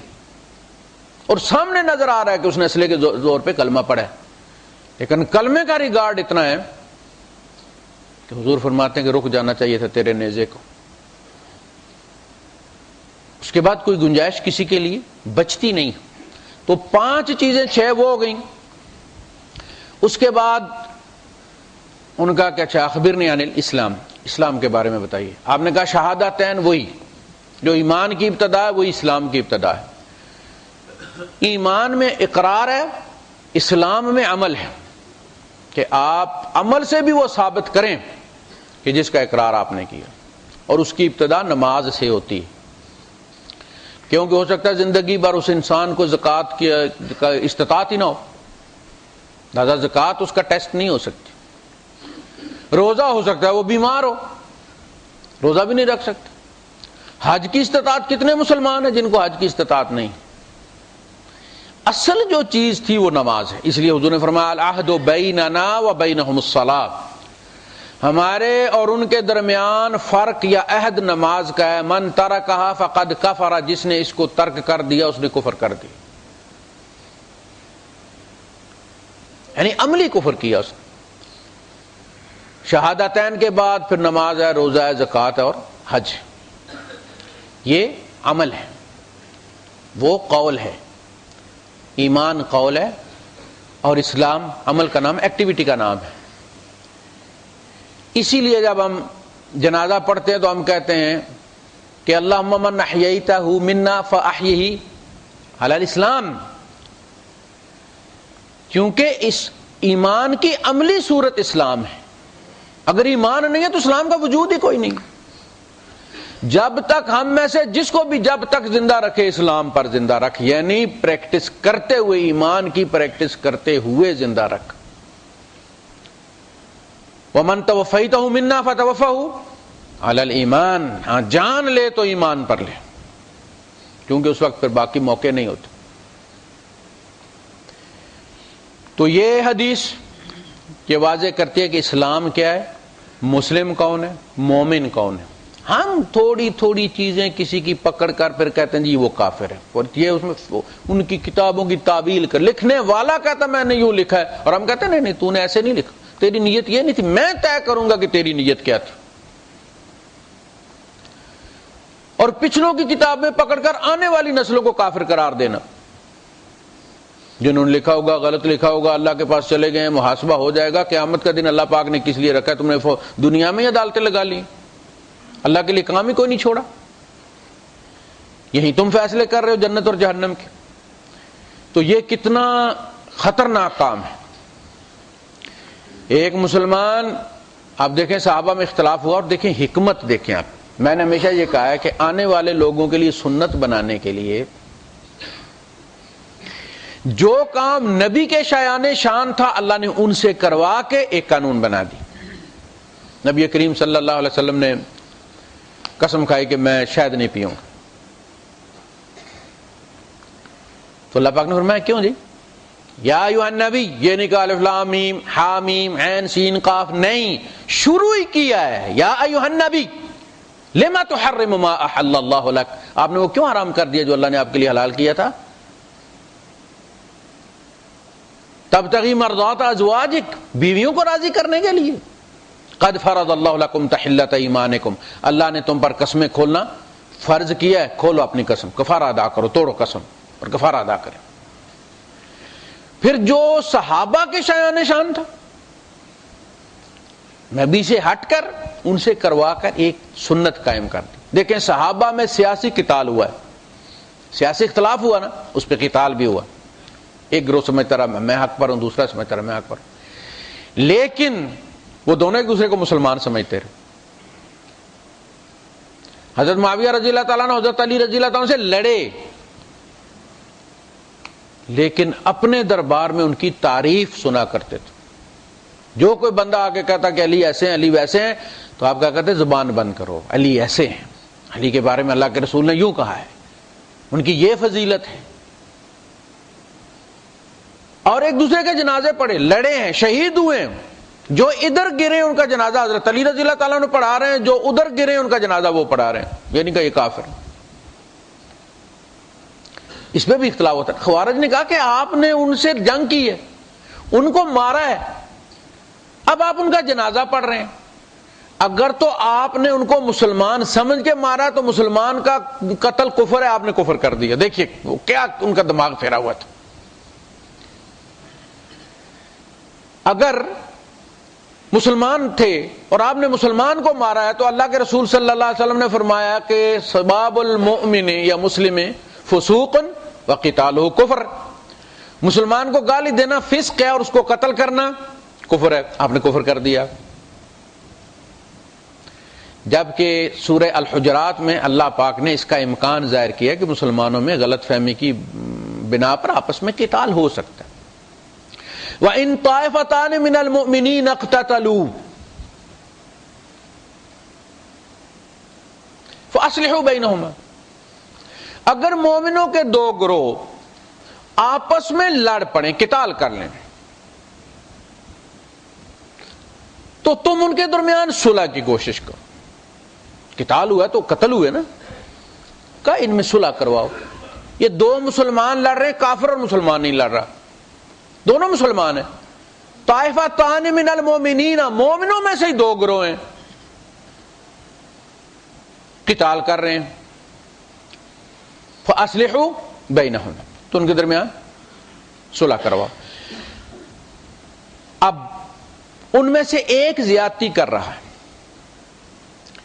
اور سامنے نظر آ رہا ہے کہ اس نے اسلحے کے زور پہ کلمہ پڑھا ہے، لیکن کلمے کا ریگارڈ اتنا ہے کہ حضور فرماتے ہیں کہ رک جانا چاہیے تھا تیرے نیزے کو۔ اس کے بعد کوئی گنجائش کسی کے لیے بچتی نہیں۔ تو 5 چیزیں 6 وہ ہو گئیں۔ اس کے بعد ان کا کہ اچھا اخبرنی عن الاسلام، اسلام کے بارے میں بتائیے۔ آپ نے کہا شہادتین وہی جو ایمان کی ابتدا ہے، وہی اسلام کی ابتدا ہے۔ ایمان میں اقرار ہے، اسلام میں عمل ہے، کہ آپ عمل سے بھی وہ ثابت کریں کہ جس کا اقرار آپ نے کیا، اور اس کی ابتدا نماز سے ہوتی ہے، کیونکہ ہو سکتا ہے زندگی بھر اس انسان کو زکوٰۃ کی استطاعت ہی نہ ہو، لہذا زکوٰۃ اس کا ٹیسٹ نہیں ہو سکتی۔ روزہ ہو سکتا ہے وہ بیمار ہو، روزہ بھی نہیں رکھ سکتا۔ حج کی استطاعت کتنے مسلمان ہیں جن کو حج کی استطاعت نہیں؟ اصل جو چیز تھی وہ نماز ہے، اس لیے حضور نے فرمایا العہد بیننا و بینہم الصلاۃ، ہمارے اور ان کے درمیان فرق یا عہد نماز کا ہے۔ من ترکھا فقد کفر، جس نے اس کو ترک کر دیا اس نے کفر کر دیا، یعنی عملی کفر کیا اس نے۔ شہادتین کے بعد پھر نماز ہے، روزہ ہے، زکوٰۃ ہے اور حج ہے، یہ عمل ہے، وہ قول ہے۔ ایمان قول ہے اور اسلام عمل کا نام، ایکٹیویٹی کا نام ہے۔ اسی لیے جب ہم جنازہ پڑھتے ہیں تو ہم کہتے ہیں کہ اللہم من احییتہ منا فاحیہ علی الاسلام، کیونکہ اس ایمان کی عملی صورت اسلام ہے۔ اگر ایمان نہیں ہے تو اسلام کا وجود ہی کوئی نہیں۔ جب تک ہم میں سے جس کو بھی جب تک زندہ رکھے اسلام پر زندہ رکھ، یعنی پریکٹس کرتے ہوئے، ایمان کی پریکٹس کرتے ہوئے زندہ رکھ۔ وَمَن تَوَفَّيْتَهُ مِنَّا فَتَوَفَّهُ عَلَى الْإِيمَانِ، ہاں جان لے تو ایمان پر لے، کیونکہ اس وقت پھر باقی موقع نہیں ہوتے۔ تو یہ حدیث یہ واضح کرتی ہے کہ اسلام کیا ہے، مسلم کون ہے، مومن کون ہے۔ ہم تھوڑی تھوڑی چیزیں کسی کی پکڑ کر پھر کہتے ہیں جی وہ کافر ہے، اور یہ اس میں ان کی کتابوں کی تعویل کر، لکھنے والا کہتا میں نے یوں لکھا ہے اور ہم کہتے ہیں نہیں نہیں تو نے ایسے نہیں لکھا، تیری نیت یہ نہیں تھی، میں طے کروں گا کہ تیری نیت کیا تھی۔ اور پچھلوں کی کتاب میں پکڑ کر آنے والی نسلوں کو کافر قرار دینا، جنہوں نے لکھا ہوگا غلط لکھا ہوگا، اللہ کے پاس چلے گئے، محاسبہ ہو جائے گا، قیامت کا دن اللہ پاک نے کس لیے رکھا ہے، تم نے دنیا میں ہی عدالتیں لگا لی، اللہ کے لیے کام ہی کوئی نہیں چھوڑا، یہی تم فیصلے کر رہے ہو جنت اور جہنم کے۔ تو یہ کتنا خطرناک کام ہے۔ ایک مسلمان، آپ دیکھیں صحابہ میں اختلاف ہوا، اور دیکھیں حکمت دیکھیں آپ، میں نے ہمیشہ یہ کہا ہے کہ آنے والے لوگوں کے لیے سنت بنانے کے لیے جو کام نبی کے شایان شان تھا اللہ نے ان سے کروا کے ایک قانون بنا دی۔ نبی کریم صلی اللہ علیہ وسلم نے قسم کھائی کہ میں شہد نہیں پیوں گا، تو اللہ پاک نے فرمایا کیوں جی؟ یا ایھا النبی، یہ نہیں کہا الف لام میم ہا میم عین سین قاف، نہیں، شروع ہی کیا ہے یا ایھا النبی لما تحرم ما احل اللہ لک، آپ نے وہ کیوں حرام کر دیا جو اللہ نے آپ کے لیے حلال کیا تھا؟ تبتغی مرضات ازواجک، بیویوں کو راضی کرنے کے لیے۔ قد فرض اللہ لکم تحلۃ ایمانکم، اللہ نے تم پر قسمیں کھولنا فرض کیا ہے، کھولو اپنی قسم، کفارہ ادا کرو، توڑو قسم اور کفارہ ادا کریں۔ پھر جو صحابہ کے شایان شان تھا، نبی سے ہٹ کر ان سے کروا کر ایک سنت قائم کر دی۔ دیکھیں صحابہ میں سیاسی قتال ہوا ہے، سیاسی اختلاف ہوا نا، اس پہ قتال بھی ہوا، ایک گروہ سمجھتا رہا میں حق پر ہوں، دوسرا سمجھتا رہا میں حق پر ہوں، لیکن وہ دونوں ایک دوسرے کو مسلمان سمجھتے رہے۔ حضرت معاویہ رضی اللہ تعالیٰ عنہ حضرت علی رضی اللہ تعالیٰ عنہ سے لڑے، لیکن اپنے دربار میں ان کی تعریف سنا کرتے تھے۔ جو کوئی بندہ آگے کہتا کہ علی ایسے ہیں، علی ویسے ہیں، تو آپ کیا کہتے ہیں زبان بند کرو، علی ایسے ہیں، علی کے بارے میں اللہ کے رسول نے یوں کہا ہے، ان کی یہ فضیلت ہے۔ اور ایک دوسرے کے جنازے پڑھے، لڑے ہیں، شہید ہوئے ہیں، جو ادھر گرے ان کا جنازہ حضرت علی رضی اللہ تعالیٰ عنہ پڑھا رہے ہیں، جو ادھر گرے ان کا جنازہ وہ پڑھا رہے ہیں، یہ نہیں کہ یہ کافر۔ اس میں بھی اختلاف ہوتا ہے۔ خوارج نے کہا کہ آپ نے ان سے جنگ کی ہے، ان کو مارا ہے، اب آپ ان کا جنازہ پڑھ رہے ہیں، اگر تو آپ نے ان کو مسلمان سمجھ کے مارا تو مسلمان کا قتل کفر ہے، آپ نے کفر کر دیا۔ دیکھیے وہ کیا ان کا دماغ پھیرا ہوا تھا۔ اگر مسلمان تھے اور آپ نے مسلمان کو مارا ہے تو اللہ کے رسول صلی اللہ علیہ وسلم نے فرمایا کہ سباب المؤمن یا مسلم فسوق وقتالہ کفر، مسلمان کو گالی دینا فسق ہے اور اس کو قتل کرنا کفر ہے، آپ نے کفر کر دیا۔ جبکہ سورہ الحجرات میں اللہ پاک نے اس کا امکان ظاہر کیا کہ مسلمانوں میں غلط فہمی کی بنا پر آپس میں قتال ہو سکتا ہے۔ وَإِن طَائِفَتَانِ مِنَ الْمُؤْمِنِينَ اقْتَتَلُوا فَأَصْلِحُوا بَيْنَهُمَا، اگر مومنوں کے دو گروہ آپس میں لڑ پڑیں، قتال کر لیں، تو تم ان کے درمیان صلح کی کوشش کرو۔ قتال ہوا تو قتل ہوئے نا، کہا ان میں صلح کرواؤ۔ یہ دو مسلمان لڑ رہے، کافر اور مسلمان نہیں لڑ رہا، دونوں مسلمان ہیں۔ طائفتان من المؤمنین، مومنوں میں سے ہی دو گروہ ہیں، قتال کر رہے ہیں، فاصلحوا بینہم، تو ان کے درمیان صلح کرواؤ۔ اب ان میں سے ایک زیادتی کر رہا ہے،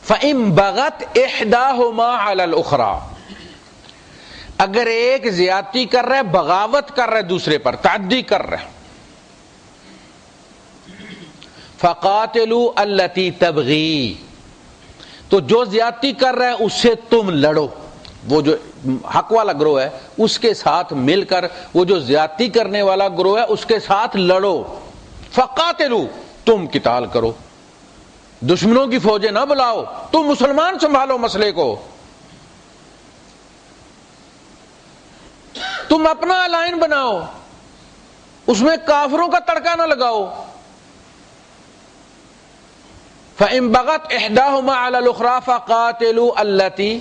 فَإِن بَغَتْ إِحْدَاهُمَا عَلَى الْأُخْرَى، اگر ایک زیادتی کر رہا ہے، بغاوت کر رہا ہے دوسرے پر، تعدی کر رہا ہے، فَقَاتِلُوا الَّتِي تَبْغِي، تو جو زیادتی کر رہا ہے اس سے تم لڑو، وہ جو حق والا گروہ ہے اس کے ساتھ مل کر وہ جو زیادتی کرنے والا گروہ ہے اس کے ساتھ لڑو۔ فَقَاتِلُوا، تم قتال کرو، دشمنوں کی فوجیں نہ بلاؤ، تم مسلمان سنبھالو مسئلے کو، تم اپنا الائن بناؤ، اس میں کافروں کا تڑکا نہ لگاؤ۔ فَإِن بَغَتْ إِحْدَاهُمَا عَلَى الْأُخْرَى فَقَاتِلُوا الَّتِي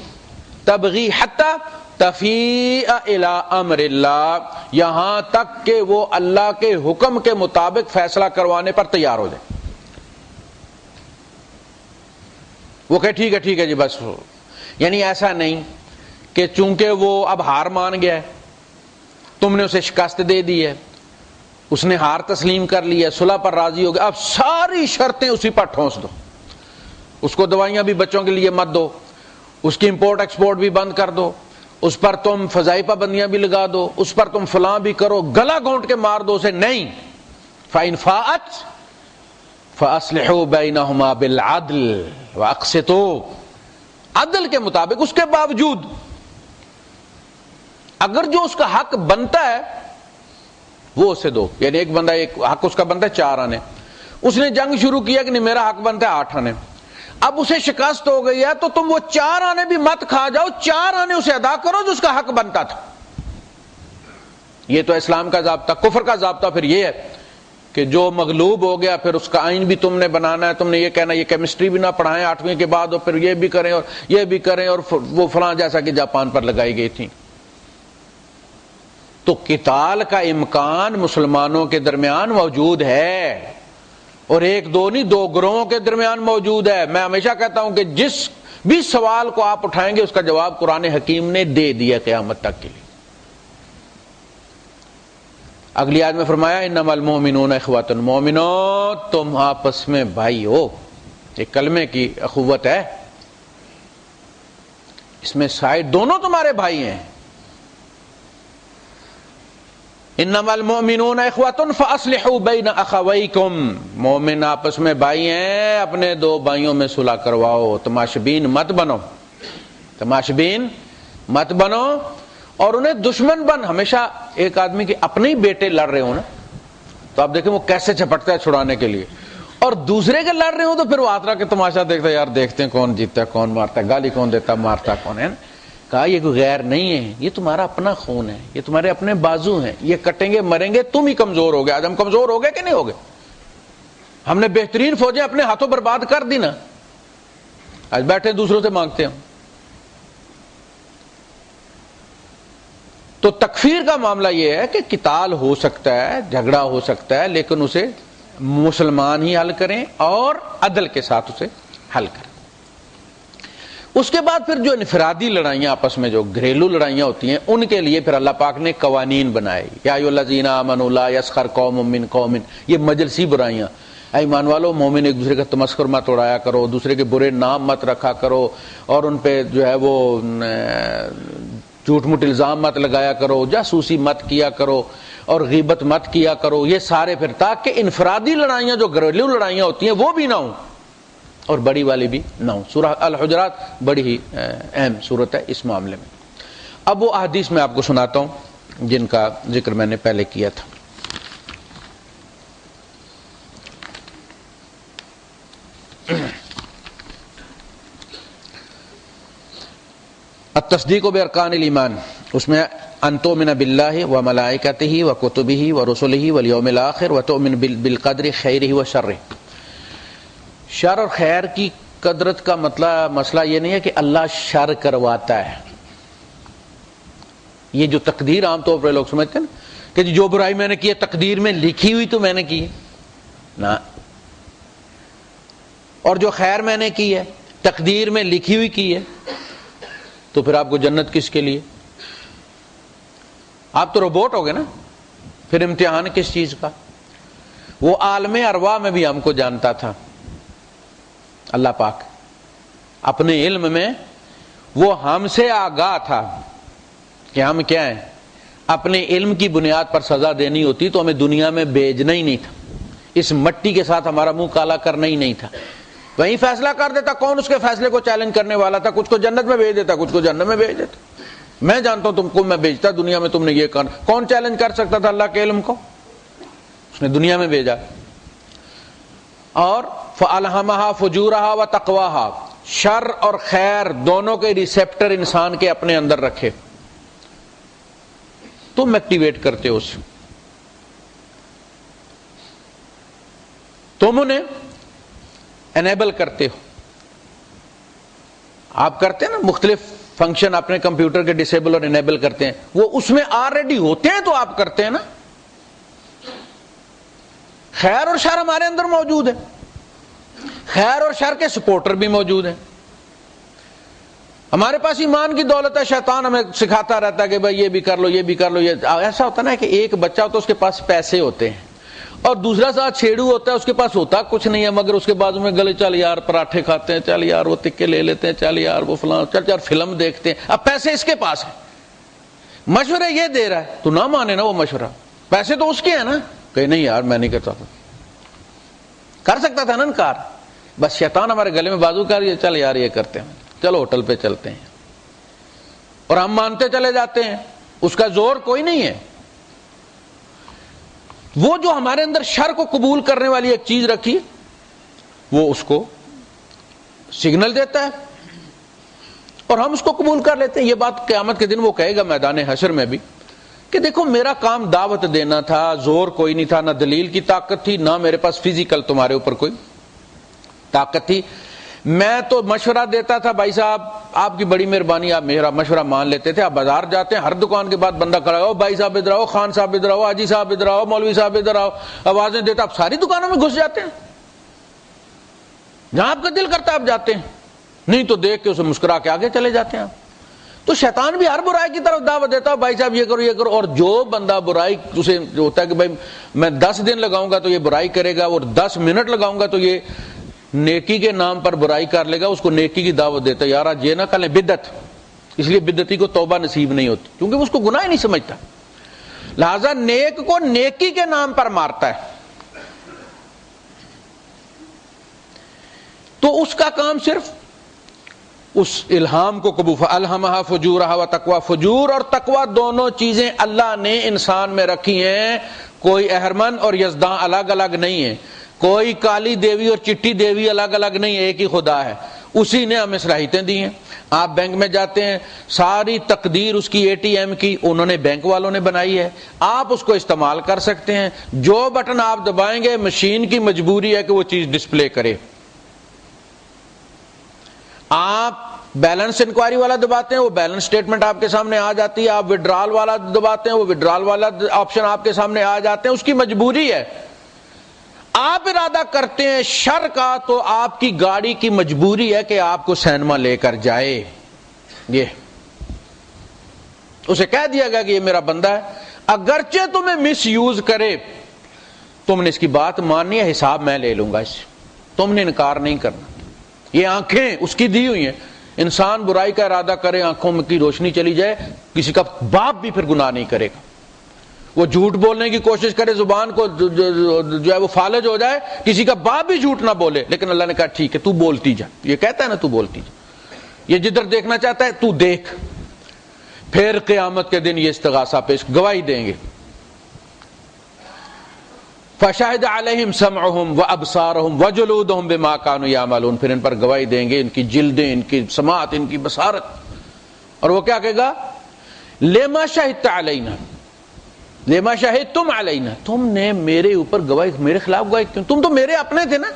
تَبْغِي حَتَّى تَفِيءَ إِلَىٰ أَمْرِ اللَّهِ، یہاں تک کہ وہ اللہ کے حکم کے مطابق فیصلہ کروانے پر تیار ہو جائے۔ وہ کہ ٹھیک ہے جی بس، یعنی ایسا نہیں کہ چونکہ وہ اب ہار مان گیا ہے، تم نے اسے شکست دے دی ہے، اس نے ہار تسلیم کر لی ہے، صلح پر راضی ہو گیا، اب ساری شرطیں اسی پر ٹھونس دو، اس کو دوائیاں بھی بچوں کے لیے مت دو، اس کی امپورٹ ایکسپورٹ بھی بند کر دو، اس پر تم فضائی پابندیاں بھی لگا دو، اس پر تم فلاں بھی کرو، گلا گھونٹ کے مار دو اسے، نہیں۔ فَإِن فَاءَتْ فَأَصْلِحُوا بَيْنَهُمَا بِالْعَدْلِ وَأَقْسِطُوا، عدل کے مطابق، اس کے باوجود اگر جو اس کا حق بنتا ہے وہ اسے دو، یعنی ایک بندہ ایک حق اس کا بنتا ہے 4 آنے، اس نے جنگ شروع کیا کہ نہیں میرا حق بنتا ہے 8 آنے، اب اسے شکست ہو گئی ہے تو تم وہ 4 آنے بھی مت کھا جاؤ، 4 آنے اسے ادا کرو جو اس کا حق بنتا تھا۔ یہ تو اسلام کا ضابطہ۔ کفر کا ضابطہ پھر یہ ہے کہ جو مغلوب ہو گیا پھر اس کا آئین بھی تم نے بنانا ہے، تم نے یہ کہنا یہ کیمسٹری بھی نہ پڑھائیں 8ویں کے بعد، اور پھر یہ بھی کریں اور یہ بھی کریں، اور وہ فلاں جیسا کہ جاپان پر لگائی گئی تھی۔ تو قتال کا امکان مسلمانوں کے درمیان موجود ہے، اور ایک دو نہیں، 2 گروہوں کے درمیان موجود ہے۔ میں ہمیشہ کہتا ہوں کہ جس بھی سوال کو آپ اٹھائیں گے اس کا جواب قرآن حکیم نے دے دیا قیامت تک کے لیے۔ اگلی آیت میں فرمایا انما المؤمنون اخوۃ، مومنو تم آپس میں بھائی ہو، یہ کلمے کی اخوت ہے، اس میں سائڈ دونوں تمہارے بھائی ہیں۔ انما المؤمنون اخوۃ فاصلحوا بین اخویکم، مومن آپس میں بھائی ہیں، اپنے دو بھائیوں میں صلح کرواؤ، تماشبین مت بنو، تماشبین مت بنو اور انہیں دشمن بن۔ ہمیشہ ایک آدمی کے اپنے ہی بیٹے لڑ رہے ہوں نا تو آپ دیکھیں وہ کیسے چپٹتا ہے چھڑانے کے لیے، اور دوسرے کے لڑ رہے ہوں تو پھر وہ آترا کے تماشا دیکھتا ہے، یار دیکھتے ہیں کون جیتتا ہے کون مارتا ہے، گالی کون دیتا مارتا کون ہے۔ کہا یہ کوئی غیر نہیں ہے، یہ تمہارا اپنا خون ہے، یہ تمہارے اپنے بازو ہیں، یہ کٹیں گے مریں گے، تم ہی کمزور ہو گئے۔ آج ہم کمزور ہو گئے کہ نہیں ہو گئے؟ ہم نے بہترین فوجیں اپنے ہاتھوں برباد کر دی نا، آج بیٹھے دوسروں سے مانگتے ہیں۔ تو تکفیر کا معاملہ یہ ہے کہ قتال ہو سکتا ہے، جھگڑا ہو سکتا ہے، لیکن اسے مسلمان ہی حل کریں اور عدل کے ساتھ اسے حل کریں۔ اس کے بعد پھر جو انفرادی لڑائیاں آپس میں جو گھریلو لڑائیاں ہوتی ہیں ان کے لیے پھر اللہ پاک نے قوانین بنائے، یا ایھا الذین آمنوا لا یسخر قوم من قوم، یہ مجلسی برائیاں، اے ایمان والو مومن ایک دوسرے کا تمسخر مت اڑایا کرو، دوسرے کے برے نام مت رکھا کرو، اور ان پہ جو ہے وہ جھوٹ موٹ الزام مت لگایا کرو، جاسوسی مت کیا کرو اور غیبت مت کیا کرو، یہ سارے پھر تاکہ انفرادی لڑائیاں جو گھریلو لڑائیاں ہوتی ہیں وہ بھی نہ ہوں اور بڑی والی بھی نہ ہوں۔ سورہ الحجرات بڑی ہی اہم سورت ہے اس معاملے میں۔ اب وہ احادیث میں آپ کو سناتا ہوں جن کا ذکر میں نے پہلے کیا تھا۔ التصدیق بارکان الایمان، اس میں ان تؤمن باللہ وملائکتہ وکتبہ ورسلہ والیوم الآخر وتؤمن بالقدر خیرہ وشرہ۔ شر اور خیر کی قدرت کا مسئلہ یہ نہیں ہے کہ اللہ شر کرواتا ہے، یہ جو تقدیر عام طور پر لوگ سمجھتے ہیں نا کہ جو برائی میں نے کی ہے تقدیر میں لکھی ہوئی تو میں نے کی ہے نا، اور جو خیر میں نے کی ہے تقدیر میں لکھی ہوئی کی ہے، تو پھر آپ کو جنت کس کے لیے؟ آپ تو روبوٹ ہو گئے نا، پھر امتحان کس چیز کا؟ وہ عالم ارواح میں بھی ہم کو جانتا تھا اللہ پاک، اپنے علم میں وہ ہم سے آگاہ تھا کہ ہم کیا ہیں، اپنے علم کی بنیاد پر سزا دینی ہوتی تو ہمیں دنیا میں بھیجنا ہی نہیں تھا، اس مٹی کے ساتھ ہمارا منہ کالا کرنا ہی نہیں تھا، وہیں فیصلہ کر دیتا کون اس کے فیصلے کو چیلنج کرنے والا تھا، کچھ کو جنت میں بھیج دیتا کچھ کو جہنم میں بھیج دیتا۔ میں جانتا ہوں تم کو میں بھیجتا دنیا میں، تم نے یہ کرنا، کون چیلنج کر سکتا تھا اللہ کے علم کو؟ اس نے دنیا میں بھیجا۔ اور فَأَلْهَمَهَا فُجُورَهَا وَتَقْوَاهَا، شر اور خیر دونوں کے ریسیپٹر انسان کے اپنے اندر رکھے، تم ایکٹیویٹ کرتے ہو اسے، تم انہیں انیبل کرتے ہو۔ آپ کرتے ہیں نا مختلف فنکشن اپنے کمپیوٹر کے ڈسیبل اور انیبل کرتے ہیں، وہ اس میں آلریڈی ہوتے ہیں تو آپ کرتے ہیں نا۔ خیر اور شر ہمارے اندر موجود ہے، خیر اور شر کے سپورٹر بھی موجود ہیں، ہمارے پاس ایمان کی دولت ہے، شیطان ہمیں سکھاتا رہتا ہے کہ بھائی یہ بھی کر لو یہ بھی کر لو۔ یہ ایسا ہوتا نا کہ ایک بچہ ہوتا ہے اس کے پاس پیسے ہوتے ہیں اور دوسرا ساتھ چھیڑو ہوتا ہے اس کے پاس ہوتا کچھ نہیں ہے، مگر اس کے بازو میں گلے چل یار پراٹھے کھاتے ہیں، چل یار وہ تکے لے لیتے ہیں، چل یار وہ فلاں، چل یار فلم دیکھتے ہیں، اب پیسے اس کے پاس ہیں، مشورے یہ دے رہا ہے تو نہ مانے نا وہ مشورہ، پیسے تو اس کے ہیں نا، کہ نہیں یار میں نہیں کرتا تھا، کر سکتا تھا نا انکار، بس شیطان ہمارے گلے میں بازو کر رہی ہے، چل یار یہ کرتے ہیں، چلو ہوٹل پہ چلتے ہیں، اور ہم مانتے چلے جاتے ہیں، اس کا زور کوئی نہیں ہے۔ وہ جو ہمارے اندر شر کو قبول کرنے والی ایک چیز رکھی وہ اس کو سگنل دیتا ہے اور ہم اس کو قبول کر لیتے ہیں۔ یہ بات قیامت کے دن وہ کہے گا میدان حشر میں بھی کہ دیکھو میرا کام دعوت دینا تھا، زور کوئی نہیں تھا، نہ دلیل کی طاقت تھی، نہ میرے پاس فزیکل تمہارے اوپر کوئی طاقت تھی، میں تو مشورہ دیتا تھا، بھائی صاحب آپ کی بڑی مہربانی آپ میرا مشورہ مان لیتے تھے۔ آپ بازار جاتے ہیں ہر دکان کے بعد بندہ کھڑا ہو، بھائی صاحب ادھر آؤ، خان صاحب ادھر آؤ، حاجی صاحب ادھر آؤ، مولوی صاحب ادھر آؤ، آوازیں دیتا، آپ ساری دکانوں میں گھس جاتے ہیں، جہاں آپ کا دل کرتا آپ جاتے ہیں۔ نہیں تو دیکھ کے اسے مسکرا کے آگے چلے جاتے ہیں. تو شیطان بھی ہر برائی کی طرف دعوت دیتا ہے، بھائی صاحب یہ کرو یہ کرو. اور جو بندہ برائی اسے ہوتا ہے کہ بھائی میں 10 دن لگاؤں گا تو یہ برائی کرے گا، اور 10 منٹ لگاؤں گا تو یہ نیکی کے نام پر برائی کر لے گا، اس کو نیکی کی دعوت دیتا ہے. یار آج یہ نہ کریں بدعت، اس لیے بدعتی کو توبہ نصیب نہیں ہوتی کیونکہ اس کو گناہ ہی نہیں سمجھتا. لہذا نیک کو نیکی کے نام پر مارتا ہے. تو اس کا کام صرف اس الہام کو قبول. الہمہا فجورہا و تقوی، فجور اور تقوی دونوں چیزیں اللہ نے انسان میں رکھی ہیں. کوئی اہرمن اور یزداں الگ الگ نہیں ہے، کوئی کالی دیوی اور چٹی دیوی الگ الگ نہیں ہے، ایک ہی خدا ہے. اسی نے ہمیں صلاحیتیں دی ہیں. آپ بینک میں جاتے ہیں، ساری تقدیر اس کی اے ٹی ایم کی انہوں نے بینک والوں نے بنائی ہے، آپ اس کو استعمال کر سکتے ہیں. جو بٹن آپ دبائیں گے مشین کی مجبوری ہے کہ وہ چیز ڈسپلے کرے. آپ بیلنس انکوائری والا دباتے ہیں، وہ بیلنس سٹیٹمنٹ آپ کے سامنے آ جاتی ہے. آپ وڈرال والا دباتے ہیں، وہ وڈرال والا آپشن آپ کے سامنے آ جاتے ہیں. اس کی مجبوری ہے. آپ ارادہ کرتے ہیں شر کا تو آپ کی گاڑی کی مجبوری ہے کہ آپ کو سینما لے کر جائے. یہ اسے کہہ دیا گیا کہ یہ میرا بندہ ہے، اگرچہ تمہیں مس یوز کرے تم نے اس کی بات ماننی ہے، حساب میں لے لوں گا اس سے، تم نے انکار نہیں کرنا. یہ آنکھیں اس کی دی ہوئی ہیں. انسان برائی کا ارادہ کرے، آنکھوں میں کی روشنی چلی جائے، کسی کا باپ بھی پھر گناہ نہیں کرے گا. وہ جھوٹ بولنے کی کوشش کرے، زبان کو جو ہے وہ فالج ہو جائے، کسی کا باپ بھی جھوٹ نہ بولے، لیکن اللہ نے کہا ٹھیک ہے تو بولتی جا. یہ کہتا ہے نا تو بولتی جا، یہ جدھر دیکھنا چاہتا ہے تو دیکھ. پھر قیامت کے دن یہ استغاثہ پیش گواہی دیں گے. فَشَهِدَ عَلَيْهِمْ سَمْعُهُمْ وَأَبْصَارُهُمْ وَجُلُودُهُمْ بِمَا كَانُوا يَعْمَلُونَ. پھر ان پر گواہی دیں گے ان کی جلدیں، ان کی سماعت، ان کی بصارت. اور وہ کیا کہے گا؟ لِمَا شَهِدتَ عَلَيْنَا لِمَا شَهِدتُمْ عَلَيْنَا، تم نے میرے اوپر گواہی، میرے خلاف گواہی کیوں؟ تم تو میرے اپنے تھے نا.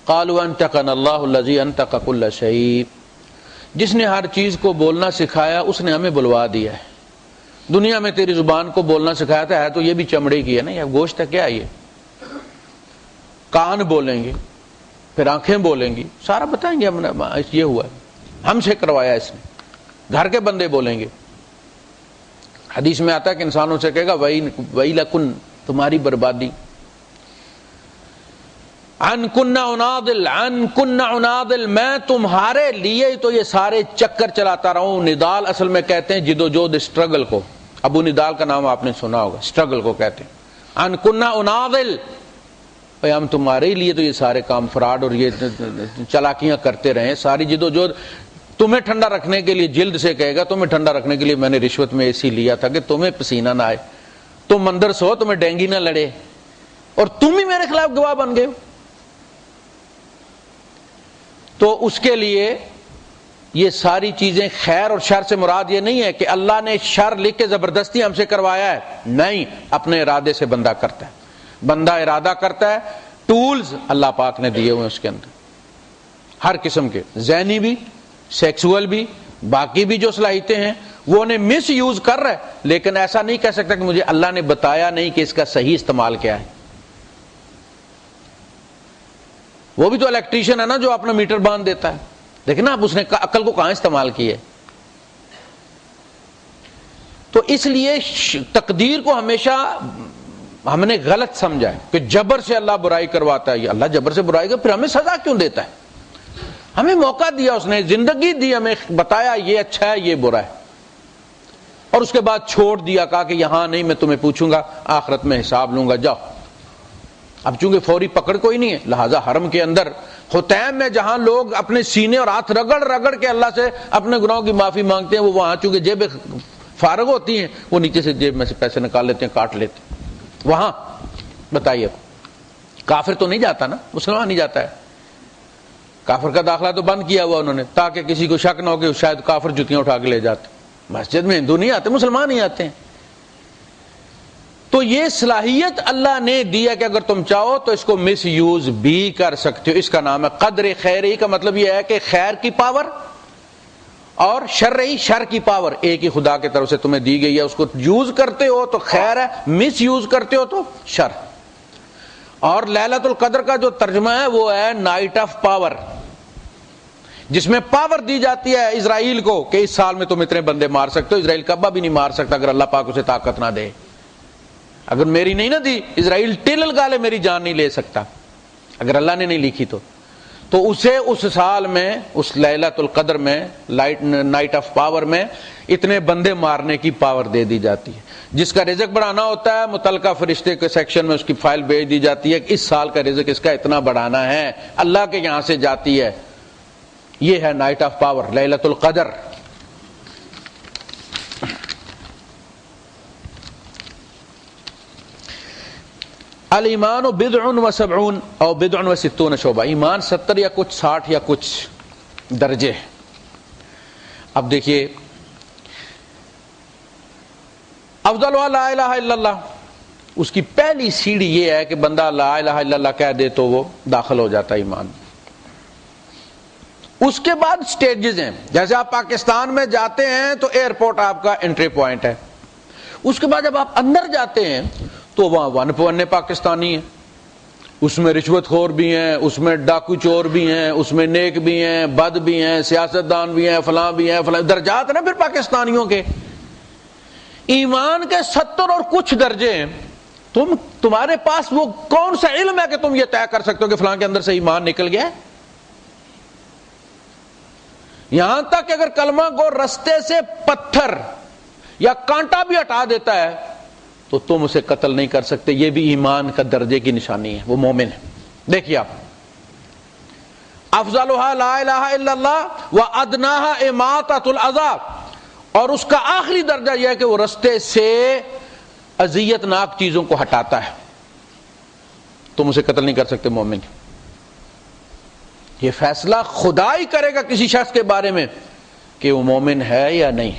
قَالُوا أَنْطَقَنَا اللَّهُ الَّذِي أَنْطَقَ كُلَّ شَيْءٍ. جس نے ہر چیز کو بولنا سکھایا اس نے ہمیں بلوا دیا ہے. دنیا میں تیری زبان کو بولنا سکھایا تھا، ہے تو یہ بھی چمڑے کی ہے نا، یہ گوشت ہے کیا؟ یہ کان بولیں گے، پھر آنکھیں بولیں گی، سارا بتائیں گے ہم نے یہ ہوا ہے، ہم سے کروایا اس نے. گھر کے بندے بولیں گے. حدیث میں آتا ہے کہ انسانوں سے کہے گا ویلکن، تمہاری بربادی. ان کننا انادل، ان کننا انادل، میں تمہارے لیے تو یہ سارے چکر چلاتا رہا ہوں. نضال اصل میں کہتے ہیں جدوجہد، اسٹرگل کو. ابو نضال کا نام آپ نے سنا ہوگا، اسٹرگل کو کہتے ہیں. ان کننا انادل، ہم تمہارے لیے تو یہ سارے کام فراڈ اور یہ چلاکیاں کرتے رہے. ساری جدوجہد تمہیں ٹھنڈا رکھنے کے لیے، جلد سے کہے گا تمہیں ٹھنڈا رکھنے کے لیے میں نے رشوت میں اسی لیا تھا کہ تمہیں پسینہ نہ آئے، تم اندر سو، تمہیں ڈینگی نہ لڑے، اور تم ہی میرے خلاف گواہ بن گئے. تو اس کے لیے یہ ساری چیزیں، خیر اور شر سے مراد یہ نہیں ہے کہ اللہ نے شر لکھ کے زبردستی ہم سے کروایا ہے، نہیں، اپنے ارادے سے بندہ کرتا ہے. بندہ ارادہ کرتا ہے، ٹولز اللہ پاک نے دیے ہوئے اس کے اندر ہر قسم کے، ذہنی بھی، سیکسول بھی، باقی بھی جو صلاحیتیں ہیں وہ انہیں مس یوز کر رہا ہے. لیکن ایسا نہیں کہہ سکتا کہ مجھے اللہ نے بتایا نہیں کہ اس کا صحیح استعمال کیا ہے. وہ بھی تو الیکٹریشین ہے نا جو اپنا میٹر باندھ دیتا ہے، لیکن اب اس نے عقل کو کہاں استعمال کی ہے. تو اس لیے تقدیر کو ہمیشہ ہم نے غلط سمجھا ہے کہ جبر سے اللہ برائی کرواتا ہے. یہ اللہ جبر سے برائی کر پھر ہمیں سزا کیوں دیتا ہے؟ ہمیں موقع دیا، اس نے زندگی دی، ہمیں بتایا یہ اچھا ہے یہ برا ہے، اور اس کے بعد چھوڑ دیا، کہا کہ یہاں نہیں، میں تمہیں پوچھوں گا، آخرت میں حساب لوں گا، جاؤ. اب چونکہ فوری پکڑ کوئی نہیں ہے، لہذا حرم کے اندر حتیم میں جہاں لوگ اپنے سینے اور ہاتھ رگڑ رگڑ کے اللہ سے اپنے گناہوں کی معافی مانگتے ہیں، وہ وہاں چونکہ جیبیں فارغ ہوتی ہیں، وہ نیچے سے جیب میں سے پیسے نکال لیتے ہیں، کاٹ لیتے ہیں. وہاں بتائیے، کافر تو نہیں جاتا نا، مسلمان نہیں جاتا ہے. کافر کا داخلہ تو بند کیا ہوا انہوں نے تاکہ کسی کو شک نہ ہو کہ شاید کافر جوتیاں اٹھا کے لے جاتے. مسجد میں ہندو نہیں آتے، مسلمان ہی آتے ہیں. تو یہ صلاحیت اللہ نے دیا کہ اگر تم چاہو تو اس کو مس یوز بھی کر سکتے ہو. اس کا نام ہے قدر خیری. کا مطلب یہ ہے کہ خیر کی پاور اور شر کی پاور ایک ہی خدا کی طرف سے تمہیں دی گئی ہے. اس کو یوز کرتے ہو تو خیر ہے، مس یوز کرتے ہو تو شر. اور لیلۃ القدر کا جو ترجمہ ہے وہ ہے نائٹ آف پاور. جس میں پاور دی جاتی ہے اسرائیل کو کہ اس سال میں تم اتنے بندے مار سکتے ہو. اسرائیل کعبہ بھی نہیں مار سکتا اگر اللہ پاک اسے طاقت نہ دے. اگر میری نہیں نہ دی اسرائیل ٹیل لگا لے میری جان نہیں لے سکتا اگر اللہ نے نہیں لکھی تو اسے اس سال میں اس لیلۃ القدر میں نائٹ آف پاور میں اتنے بندے مارنے کی پاور دے دی جاتی ہے. جس کا رزق بڑھانا ہوتا ہے متعلقہ فرشتے کے سیکشن میں اس کی فائل بھیج دی جاتی ہے کہ اس سال کا رزق اس کا اتنا بڑھانا ہے, اللہ کے یہاں سے جاتی ہے. یہ ہے نائٹ آف پاور, لیلۃ القدر. الایمان بضع و سبعون او بضع و ستون شعبہ, ایمان 70 یا کچھ 60 یا کچھ درجے. اب دیکھیے افضل لا الہ الا اللہ, اس کی پہلی سیڑھی یہ ہے کہ بندہ لا الہ الا اللہ کہہ دے تو وہ داخل ہو جاتا ہے ایمان. اس کے بعد سٹیجز ہیں, جیسے آپ پاکستان میں جاتے ہیں تو ایئرپورٹ آپ کا انٹری پوائنٹ ہے. اس کے بعد جب آپ اندر جاتے ہیں تو وہاں ون پونے پاکستانی ہیں, اس میں رشوت خور بھی ہیں, اس میں ڈاکو چور بھی ہیں, اس میں نیک بھی ہیں, بد بھی ہیں, سیاستدان بھی ہیں, فلاں بھی ہیں, فلاں درجات ہیں نا پھر پاکستانیوں کے. ایمان کے 70 اور کچھ درجے ہیں. تمہارے پاس وہ کون سا علم ہے کہ تم یہ طے کر سکتے ہو کہ فلاں کے اندر سے ایمان نکل گیا ہے؟ یہاں تک کہ اگر کلمہ گو رستے سے پتھر یا کانٹا بھی ہٹا دیتا ہے تو تم اسے قتل نہیں کر سکتے. یہ بھی ایمان کا درجے کی نشانی ہے, وہ مومن ہے. دیکھیے آپ, افضلها لا الہ الا اللہ وادناها اماطۃ الاذى, اور اس کا آخری درجہ یہ ہے کہ وہ رستے سے اذیت ناک چیزوں کو ہٹاتا ہے. تم اسے قتل نہیں کر سکتے, مومن. یہ فیصلہ خدا ہی کرے گا کسی شخص کے بارے میں کہ وہ مومن ہے یا نہیں.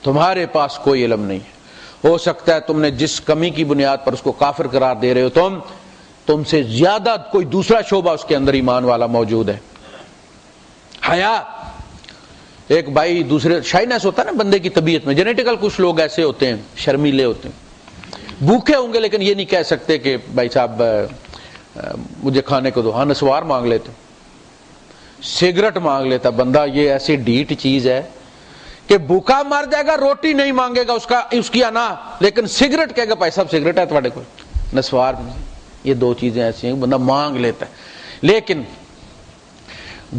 تمہارے پاس کوئی علم نہیں ہے. ہو سکتا ہے تم نے جس کمی کی بنیاد پر اس کو کافر قرار دے رہے ہو, تم سے زیادہ کوئی دوسرا شعبہ اس کے اندر ایمان والا موجود ہے. حیا, ایک بھائی دوسرے, شائنس ہوتا ہے نا بندے کی طبیعت میں, جینیٹیکل کچھ لوگ ایسے ہوتے ہیں شرمیلے ہوتے ہیں, بھوکے ہوں گے لیکن یہ نہیں کہہ سکتے کہ بھائی صاحب مجھے کھانے کو دو. ہاں نسوار مانگ لیتے, سگریٹ مانگ لیتا بندہ. یہ ایسی ڈیٹ چیز ہے کہ بھوکا مر جائے گا, روٹی نہیں مانگے گا اس کی انا, لیکن سگریٹ کہے گا بھائی صاحب سگریٹ ہے تھوڑے کو, نسوار. یہ دو چیزیں ایسی ہیں بندہ مانگ لیتا ہے. لیکن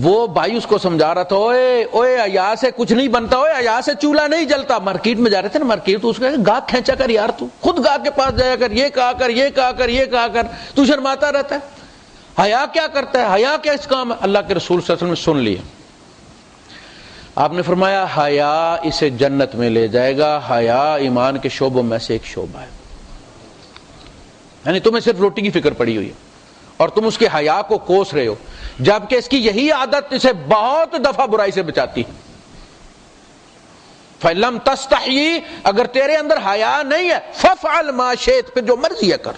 وہ بھائی اس کو سمجھا رہا تھا, اوے حیا سے کچھ نہیں بنتا, اوے حیا سے چولہا نہیں جلتا. مارکیٹ میں جا رہے تھے نا, مارکیٹ, تو اس کو گاہک کھینچا کر یار, تو خود گاہک کے پاس جایا کر, یہ کہا کر, یہ کہا کر, یہ کہا کر. تو شرماتا رہتا ہے. حیا کیا کرتا ہے, حیا کیا اس کام ہے؟ اللہ کے رسول صلی اللہ علیہ وسلم نے سن لیا. آپ نے فرمایا حیا اسے جنت میں لے جائے گا. حیا ایمان کے شعبوں میں سے ایک شعبہ ہے. یعنی تمہیں صرف روٹی کی فکر پڑی ہوئی ہے اور تم اس کے حیا کو کوس رہے ہو, جبکہ اس کی یہی عادت اسے بہت دفعہ برائی سے بچاتی ہے. فَلَمْ تَسْتَحْيِ, اگر تیرے اندر حیا نہیں ہے, فَفْعَلْ مَا شِئْتَ, پھر جو مرضی ہے کر.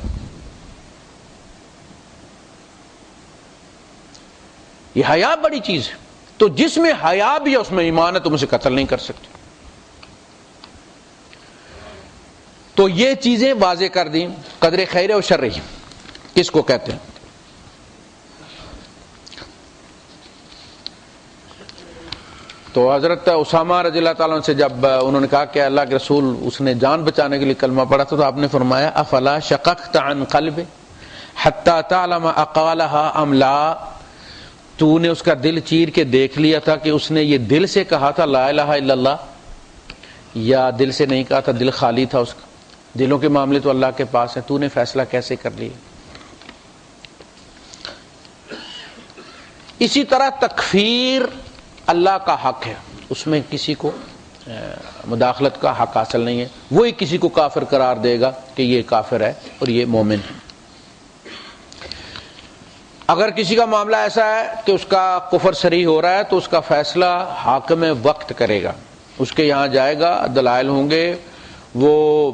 یہ حیا بڑی چیز ہے. تو جس میں حیا بھی ہے اس میں ایمان ہے, تم اسے قتل نہیں کر سکتے. تو یہ چیزیں واضح کر دیں. قدر خیر و شر کس کو کہتے ہیں؟ تو حضرت اسامہ رضی اللہ تعالیٰ عنہ سے جب انہوں نے کہا کہ اللہ کے رسول اس نے جان بچانے کے لیے کلمہ پڑھا تھا, تو آپ نے فرمایا افلا شققت عن قلبه حتى تعلم اقالها ام لا, تو نے اس کا دل چیر کے دیکھ لیا تھا کہ اس نے یہ دل سے کہا تھا لا الہ الا اللہ یا دل سے نہیں کہا تھا, دل خالی تھا اس کا. دلوں کے معاملے تو اللہ کے پاس ہے, تو نے فیصلہ کیسے کر لیا؟ اسی طرح تکفیر اللہ کا حق ہے, اس میں کسی کو مداخلت کا حق حاصل نہیں ہے. وہی کسی کو کافر قرار دے گا کہ یہ کافر ہے اور یہ مومن ہے. اگر کسی کا معاملہ ایسا ہے کہ اس کا کفر صریح ہو رہا ہے تو اس کا فیصلہ حاکم وقت کرے گا, اس کے یہاں جائے گا, دلائل ہوں گے, وہ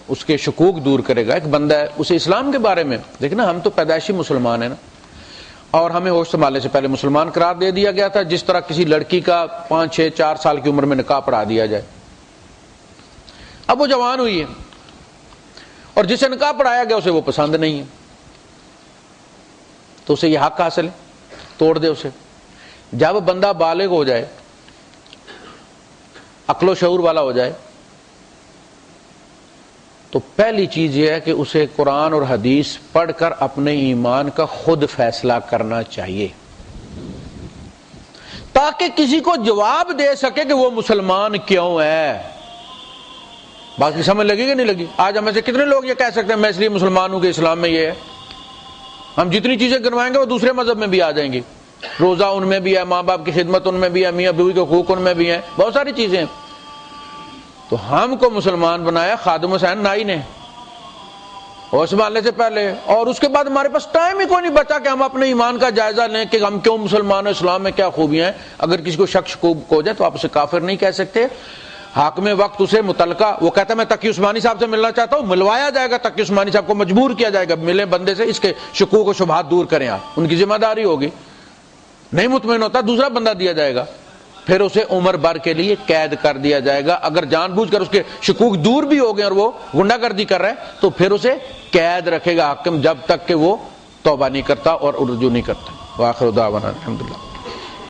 اس کے شکوک دور کرے گا. ایک بندہ ہے, اسے اسلام کے بارے میں دیکھنا, ہم تو پیدائشی مسلمان ہیں نا, اور ہمیں ہوش سنبھالنے سے پہلے مسلمان قرار دے دیا گیا تھا, جس طرح کسی لڑکی کا 5 6 4 سال کی عمر میں نکاح پڑھا دیا جائے. اب وہ جوان ہوئی ہے اور جسے نکاح پڑھایا گیا اسے وہ پسند نہیں ہے, تو اسے یہ حق حاصل ہے, توڑ دے اسے. جب بندہ بالغ ہو جائے، عقل و شعور والا ہو جائے، تو پہلی چیز یہ ہے کہ اسے قرآن اور حدیث پڑھ کر اپنے ایمان کا خود فیصلہ کرنا چاہیے، تاکہ کسی کو جواب دے سکے کہ وہ مسلمان کیوں ہے۔ بات کی سمجھ لگی کہ نہیں لگی؟ آج ہمیں سے کتنے لوگ یہ کہہ سکتے ہیں میں اس لیے مسلمان ہوں کہ اسلام میں یہ ہے؟ ہم جتنی چیزیں گنوائیں گے وہ دوسرے مذہب میں بھی آ جائیں گی، روزہ ان میں بھی ہے، ماں باپ کی خدمت ان میں بھی ہے، میاں بیوی کے حقوق ان میں بھی ہیں، بہت ساری چیزیں ہیں۔ تو ہم کو مسلمان بنایا خادم حسین نائی نے، اور سنبھالنے سے پہلے، اور اس کے بعد ہمارے پاس ٹائم ہی کوئی نہیں بچا کہ ہم اپنے ایمان کا جائزہ لیں کہ ہم کیوں مسلمان ہیں، اسلام میں کیا خوبیاں ہیں۔ اگر کسی کو شک شکوک ہو جائے تو آپ اسے کافر نہیں کہہ سکتے۔ حاکم وقت اسے متعلقہ، وہ کہتا ہے میں تقی عثمانی صاحب سے ملنا چاہتا ہوں، ملوایا جائے گا، تقی عثمانی صاحب کو مجبور کیا جائے گا ملے بندے سے، اس کے شکوک و شبہات دور کریں، آپ ان کی ذمہ داری ہوگی۔ نہیں مطمئن ہوتا دوسرا بندہ دیا جائے گا، پھر اسے عمر بھر کے لیے قید کر دیا جائے گا۔ اگر جان بوجھ کر اس کے شکوک دور بھی ہو گئے اور وہ غنڈہ گردی کر رہا ہے تو پھر اسے قید رکھے گا حاکم، جب تک کہ وہ توبہ نہیں کرتا اور رجوع نہیں کرتا۔ وآخر دعوانا الحمدللہ۔